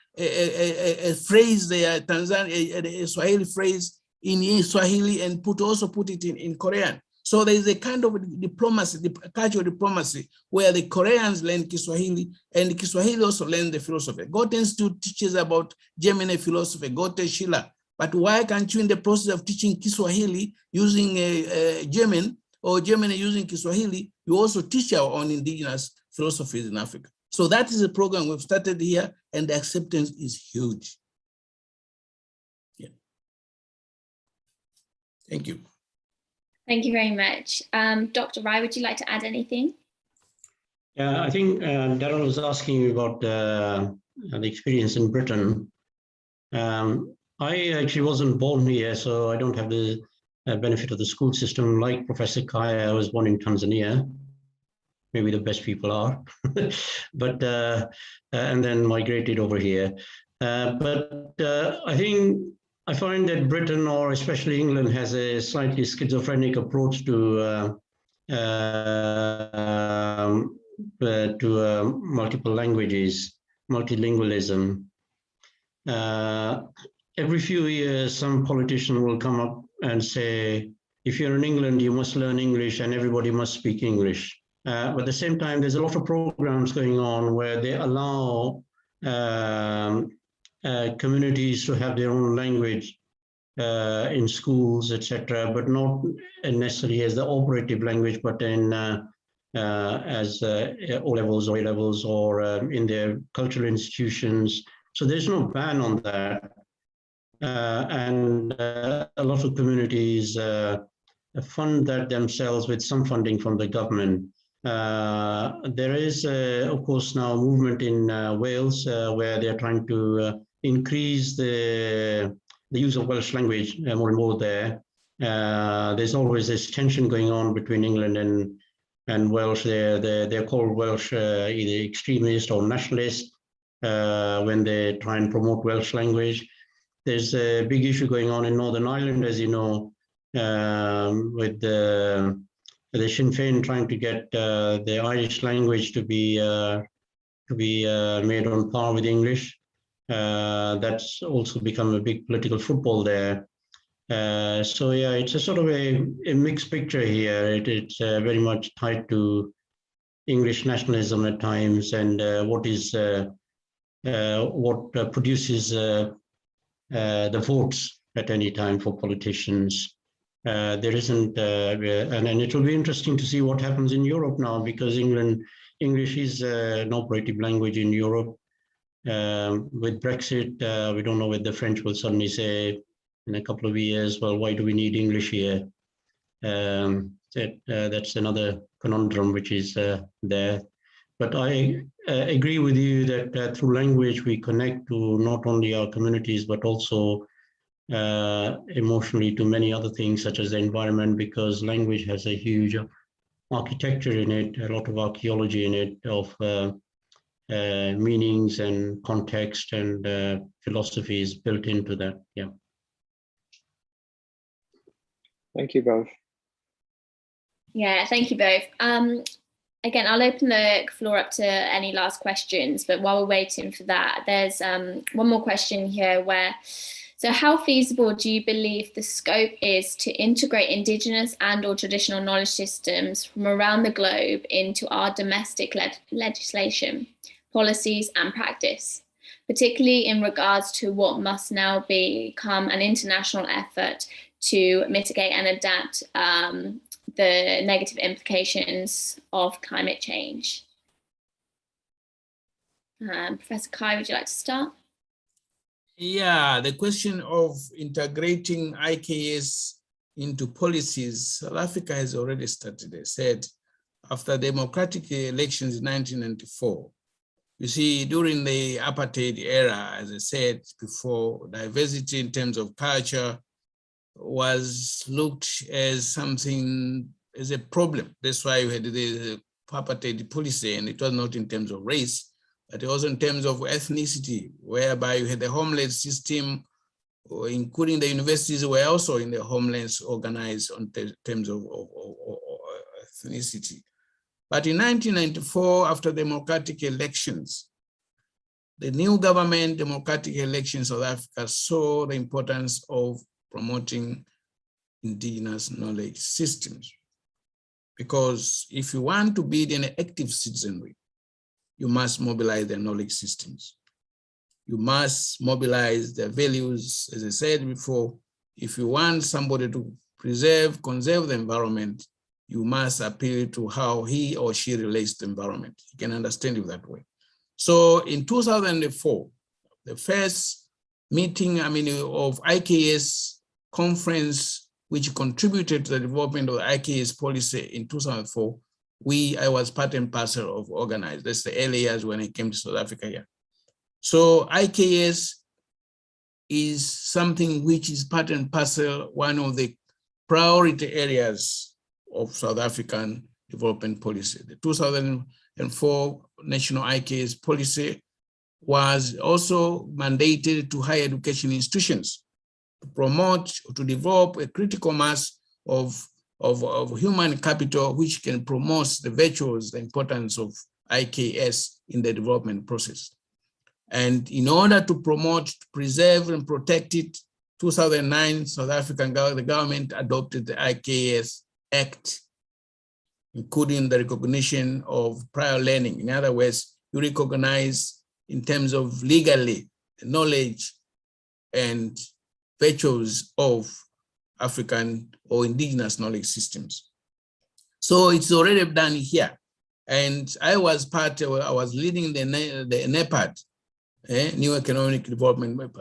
phrase there, a Swahili phrase in Swahili, and also put it in Korean. So there is a kind of diplomacy, cultural diplomacy, where the Koreans learn Kiswahili and Kiswahili also learn the philosophy. Goethe Institute teaches about German philosophy, Goethe, Schiller. But why can't you, in the process of teaching Kiswahili using German, or German using Kiswahili, you also teach our own indigenous philosophies in Africa? So that is a program we've started here, and the acceptance is huge. Yeah. Thank you. Thank you very much. Dr. Rai, would you like to add anything? Yeah, I think Daryl was asking you about the experience in Britain. I actually wasn't born here, so I don't have the benefit of the school system. Like Professor Kaya, I was born in Tanzania. Maybe the best people are, but and then migrated over here. I think I find that Britain, or especially England, has a slightly schizophrenic approach to multiple languages, multilingualism. Every few years, some politician will come up and say, if you're in England, you must learn English and everybody must speak English. But at the same time, there's a lot of programs going on where they allow communities to have their own language in schools, etc., but not necessarily as the operative language, but in as O levels or A levels, or in their cultural institutions. So there's no ban on that. And a lot of communities fund that themselves with some funding from the government. There is, of course, now a movement in Wales where they're trying to increase the use of Welsh language more and more there. There's always this tension going on between England and Welsh. They're called Welsh either extremist or nationalist when they try and promote Welsh language. There's a big issue going on in Northern Ireland, as you know, with the the Sinn Féin trying to get the Irish language to be made on par with English. That's also become a big political football there. So yeah, it's a sort of a mixed picture here. It's very much tied to English nationalism at times, and what produces the votes at any time for politicians. There isn't, and it will be interesting to see what happens in Europe now, because English is an operative language in Europe. With Brexit, we don't know whether the French will suddenly say in a couple of years, well, why do we need English here? That's another conundrum which is there. But I agree with you that through language, we connect to not only our communities, but also emotionally to many other things, such as the environment, because language has a huge architecture in it, a lot of archaeology in it, of meanings and context and philosophies built into that. Yeah. Thank you both. Yeah, thank you both. Again, I'll open the floor up to any last questions, but while we're waiting for that, there's one more question here so how feasible do you believe the scope is to integrate Indigenous and/or traditional knowledge systems from around the globe into our domestic legislation, policies and practice, particularly in regards to what must now become an international effort to mitigate and adapt the negative implications of climate change? Professor Kai, would you like to start? Yeah, the question of integrating IKS into policies, South Africa has already started. I said, after democratic elections in 1994, you see, during the apartheid era, as I said before, diversity in terms of culture was looked as something, as a problem. That's why you had the apartheid policy, and it was not in terms of race, but also in terms of ethnicity, whereby you had the homeland system, including the universities were also in the homelands organized on terms of ethnicity. But in 1994, after democratic elections, the new government, democratic elections, South Africa saw the importance of promoting indigenous knowledge systems. Because if you want to build an active citizenry, you must mobilize the knowledge systems. You must mobilize the values. As I said before, if you want somebody to conserve the environment, you must appeal to how he or she relates to the environment. You can understand it that way. So in 2004, the first meeting, of IKS conference, which contributed to the development of the IKS policy in 2004, I was part and parcel of organized. That's the early years when I came to South Africa here. So IKS is something which is part and parcel, one of the priority areas of South African development policy. The 2004 National IKS policy was also mandated to higher education institutions to promote, to develop a critical mass of human capital which can promote the virtues, the importance of IKS in the development process. And in order to promote, preserve and protect it, 2009, South African the government adopted the IKS Act, including the recognition of prior learning. In other words, you recognize in terms of legally the knowledge and virtues of African or indigenous knowledge systems. So it's already done here. And I was leading the NEPAD, New Economic Development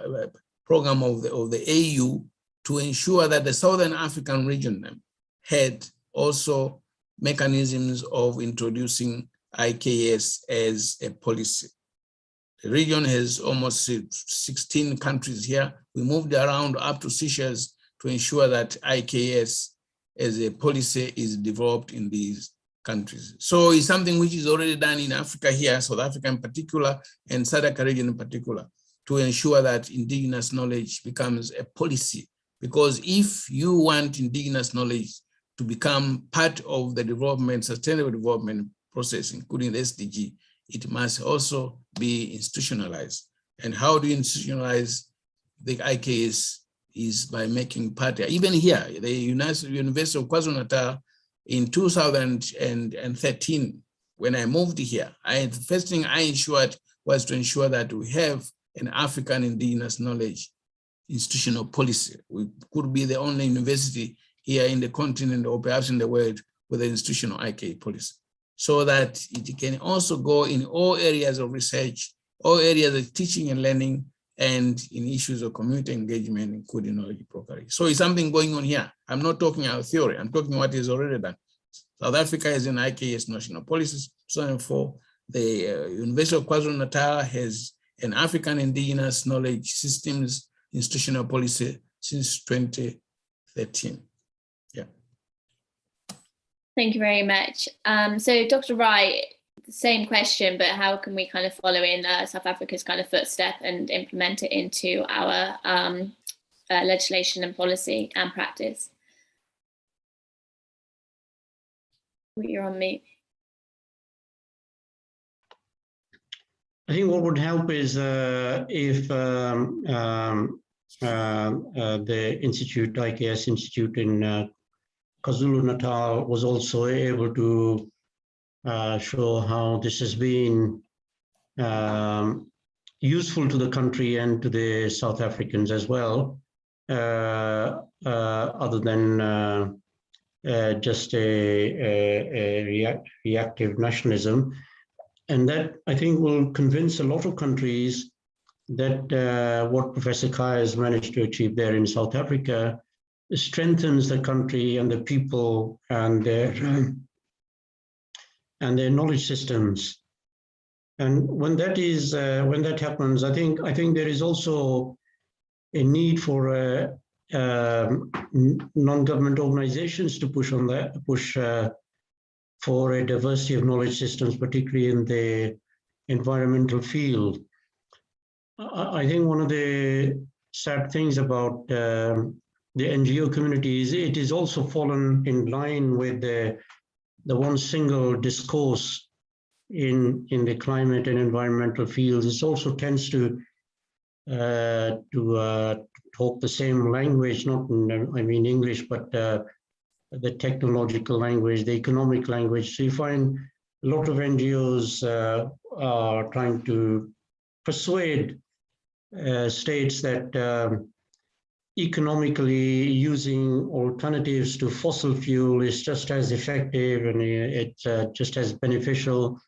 Program of the AU, to ensure that the Southern African region had also mechanisms of introducing IKS as a policy. The region has almost 16 countries here. We moved around up to Seychelles to ensure that IKS as a policy is developed in these countries. So it's something which is already done in Africa here, South Africa in particular, and SADC region in particular, to ensure that indigenous knowledge becomes a policy. Because if you want indigenous knowledge to become part of the development, sustainable development process, including the SDG, it must also be institutionalized. And how do you institutionalize the IKS is by making part, even here, the University of KwaZulu-Natal in 2013, when I moved here, the first thing I ensured was to ensure that we have an African Indigenous Knowledge institutional policy. We could be the only university here in the continent or perhaps in the world with an institutional IK policy, so that it can also go in all areas of research, all areas of teaching and learning, and in issues of community engagement, including knowledge brokerage. So it's something going on here. I'm not talking our theory, I'm talking what is already done. South Africa is in IKS national policies, 2004. The University of KwaZulu-Natal has an African Indigenous Knowledge Systems institutional policy since 2013. Yeah. Thank you very much. So Dr. Wright, the same question, but how can we kind of follow in South Africa's kind of footstep and implement it into our legislation and policy and practice? You're on mute. I think what would help is if the institute, IKS Institute in KwaZulu-Natal was also able to show how this has been useful to the country and to the South Africans as well, other than just a reactive nationalism. And that, I think, will convince a lot of countries that what Professor Kaya has managed to achieve there in South Africa strengthens the country and the people and their knowledge systems. And when that is when that happens, I think there is also a need for non-government organizations to push on that, for a diversity of knowledge systems, particularly in the environmental field. I think one of the sad things about the NGO community is it is also fallen in line with the one single discourse in the climate and environmental fields. It also tends to talk the same language, not I mean English, but the technological language, the economic language. So you find a lot of NGOs are trying to persuade states that economically using alternatives to fossil fuel is just as effective and it's just as beneficial,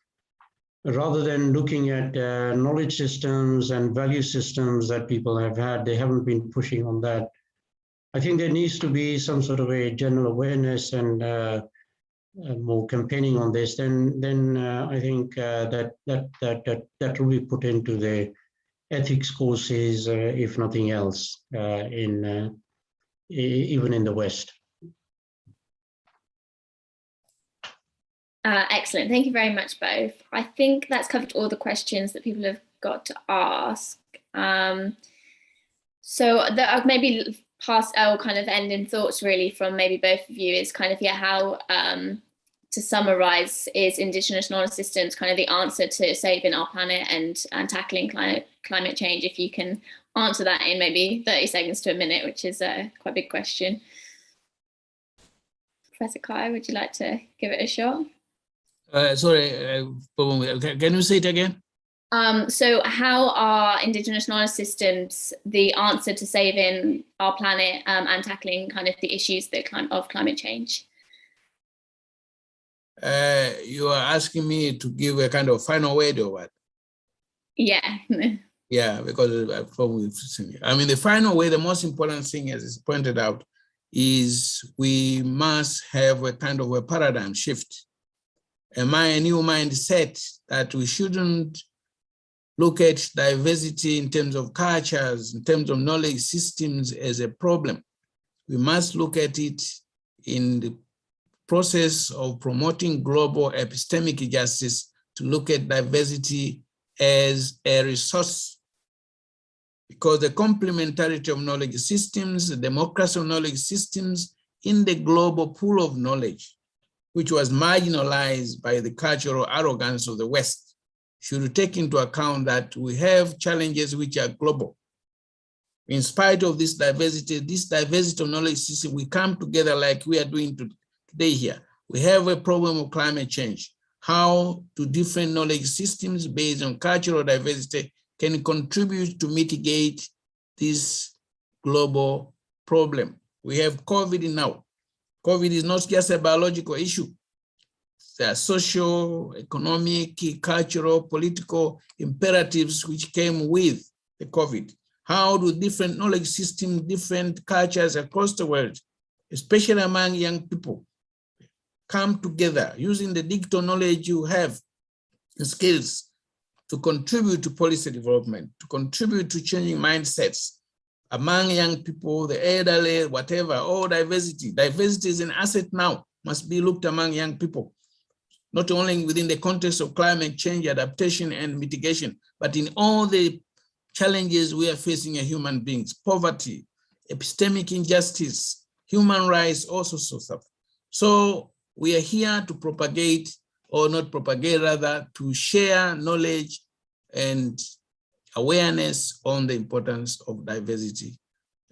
rather than looking at knowledge systems and value systems that people have had. They haven't been pushing on that. I think there needs to be some sort of a general awareness and more campaigning on this. Then I think that will be put into the ethics courses, if nothing else, even in the West. Excellent. Thank you very much, both. I think that's covered all the questions that people have got to ask. So maybe past kind of ending thoughts really from maybe both of you is kind of, yeah, how to summarize, is Indigenous knowledge systems kind of the answer to saving our planet and tackling climate change? If you can answer that in maybe 30 seconds to a minute, which is quite a big question. Professor Kaya, would you like to give it a shot? Sorry, can you say it again? So how are Indigenous knowledge systems the answer to saving our planet and tackling kind of the issues of climate change? You are asking me to give a kind of final word or what? Yeah. Yeah, because I mean, the final way, the most important thing, as is pointed out, is we must have a kind of a paradigm shift, a new mindset that we shouldn't look at diversity in terms of cultures, in terms of knowledge systems as a problem. We must look at it in the process of promoting global epistemic justice, to look at diversity as a resource, because the complementarity of knowledge systems, the democracy of knowledge systems in the global pool of knowledge, which was marginalized by the cultural arrogance of the West, should take into account that we have challenges which are global. In spite of this diversity of knowledge system, we come together like we are doing today here. We have a problem of climate change. How do different knowledge systems based on cultural diversity can contribute to mitigate this global problem? We have COVID now. COVID is not just a biological issue. There are social, economic, cultural, political imperatives which came with the COVID. How do different knowledge systems, different cultures across the world, especially among young people, come together using the digital knowledge you have, the skills, to contribute to policy development, to contribute to changing mindsets among young people, the elderly, whatever, all diversity. Diversity is an asset now, must be looked among young people, not only within the context of climate change, adaptation, and mitigation, but in all the challenges we are facing as human beings: poverty, epistemic injustice, human rights, all sorts of stuff. So we are here to propagate, or not propagate, rather, to share knowledge and awareness on the importance of diversity.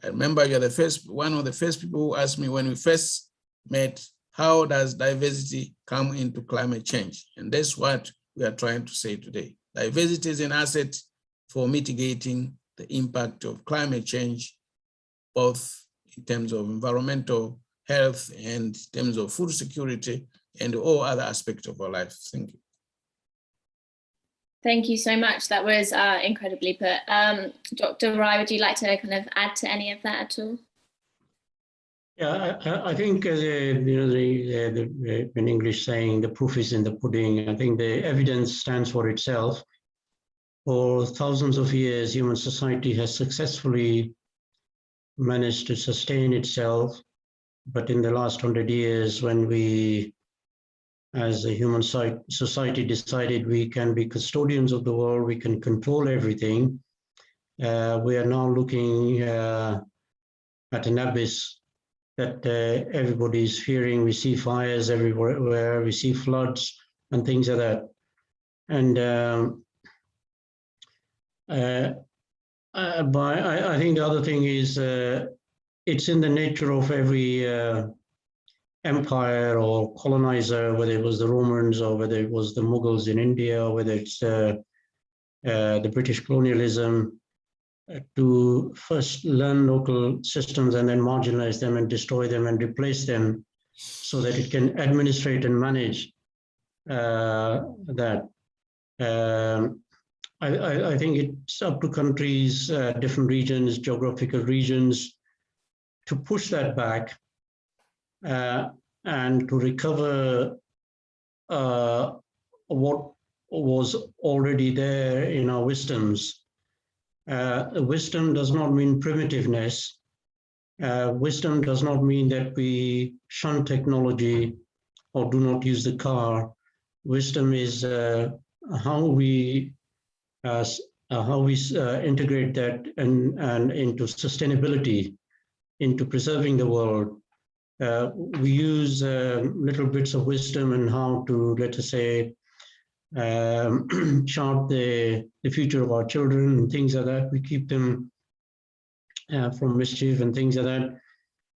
I remember you're one of the first people who asked me when we first met, how does diversity come into climate change? And that's what we are trying to say today. Diversity is an asset for mitigating the impact of climate change, both in terms of environmental health and in terms of food security and all other aspects of our life. Thank you. Thank you so much. That was incredibly put. Dr. Rai, would you like to kind of add to any of that at all? Yeah, I think in English saying the proof is in the pudding. I think the evidence stands for itself. For thousands of years, human society has successfully managed to sustain itself. But in the last 100 years, when we, as a human society, decided we can be custodians of the world, we can control everything, we are now looking at an abyss that everybody is fearing. We see fires everywhere, we see floods and things like that. And I think the other thing is it's in the nature of every empire or colonizer, whether it was the Romans or whether it was the Mughals in India, or whether it's the British colonialism, to first learn local systems and then marginalize them and destroy them and replace them so that it can administrate and manage that. I think it's up to countries, different regions, geographical regions, to push that back and to recover what was already there in our wisdoms. Wisdom does not mean primitiveness. Wisdom does not mean that we shun technology or do not use the car. Wisdom is how we integrate that and into sustainability, into preserving the world. We use little bits of wisdom and how to, let us say, chart the future of our children and things like that. We keep them from mischief and things like that.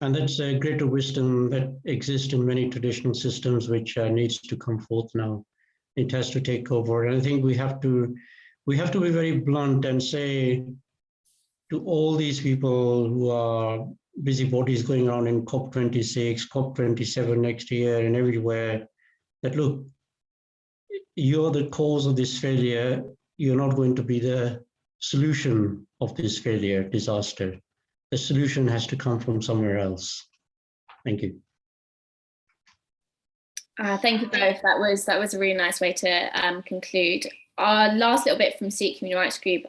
And that's a greater wisdom that exists in many traditional systems, which needs to come forth now. It has to take over. And I think we have to be very blunt and say to all these people who are busybodies going on in COP26, COP27 next year and everywhere, that look, you're the cause of this failure. You're not going to be the solution of this failure, disaster. The solution has to come from somewhere else. Thank you. Thank you both. That was a really nice way to conclude. Our last little bit from Sikh Human Rights Group.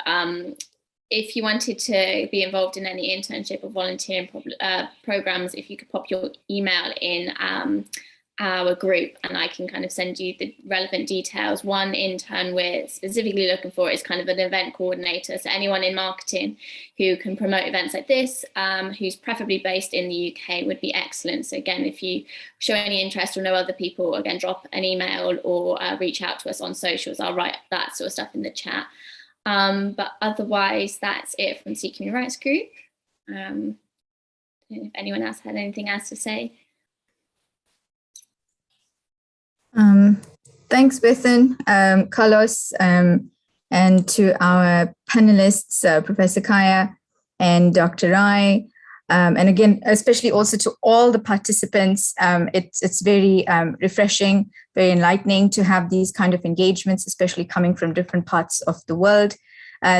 If you wanted to be involved in any internship or volunteering programs, if you could pop your email in our group, and I can kind of send you the relevant details. One intern we're specifically looking for is kind of an event coordinator. So anyone in marketing who can promote events like this, who's preferably based in the UK, would be excellent. So again, if you show any interest or know other people, again, drop an email or reach out to us on socials. I'll write that sort of stuff in the chat. But otherwise, that's it from Sikh Human Rights Group. If anyone else had anything else to say. Thanks, Bethan, Carlos, and to our panelists, Professor Kaya and Dr. Rai. And again, especially also to all the participants, it's very refreshing, very enlightening to have these kind of engagements, especially coming from different parts of the world.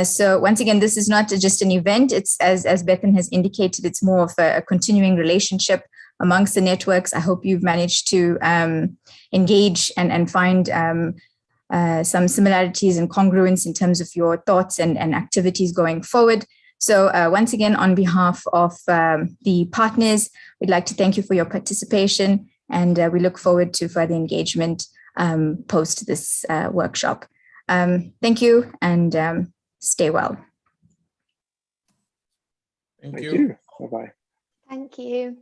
So once again, this is not just an event. It's, as Bethan has indicated, it's more of a continuing relationship amongst the networks. I hope you've managed to engage and find some similarities and congruence in terms of your thoughts and activities going forward. So once again, on behalf of the partners, we'd like to thank you for your participation, and we look forward to further engagement post this workshop. Thank you, and stay well. Thank you. Bye-bye. Thank you.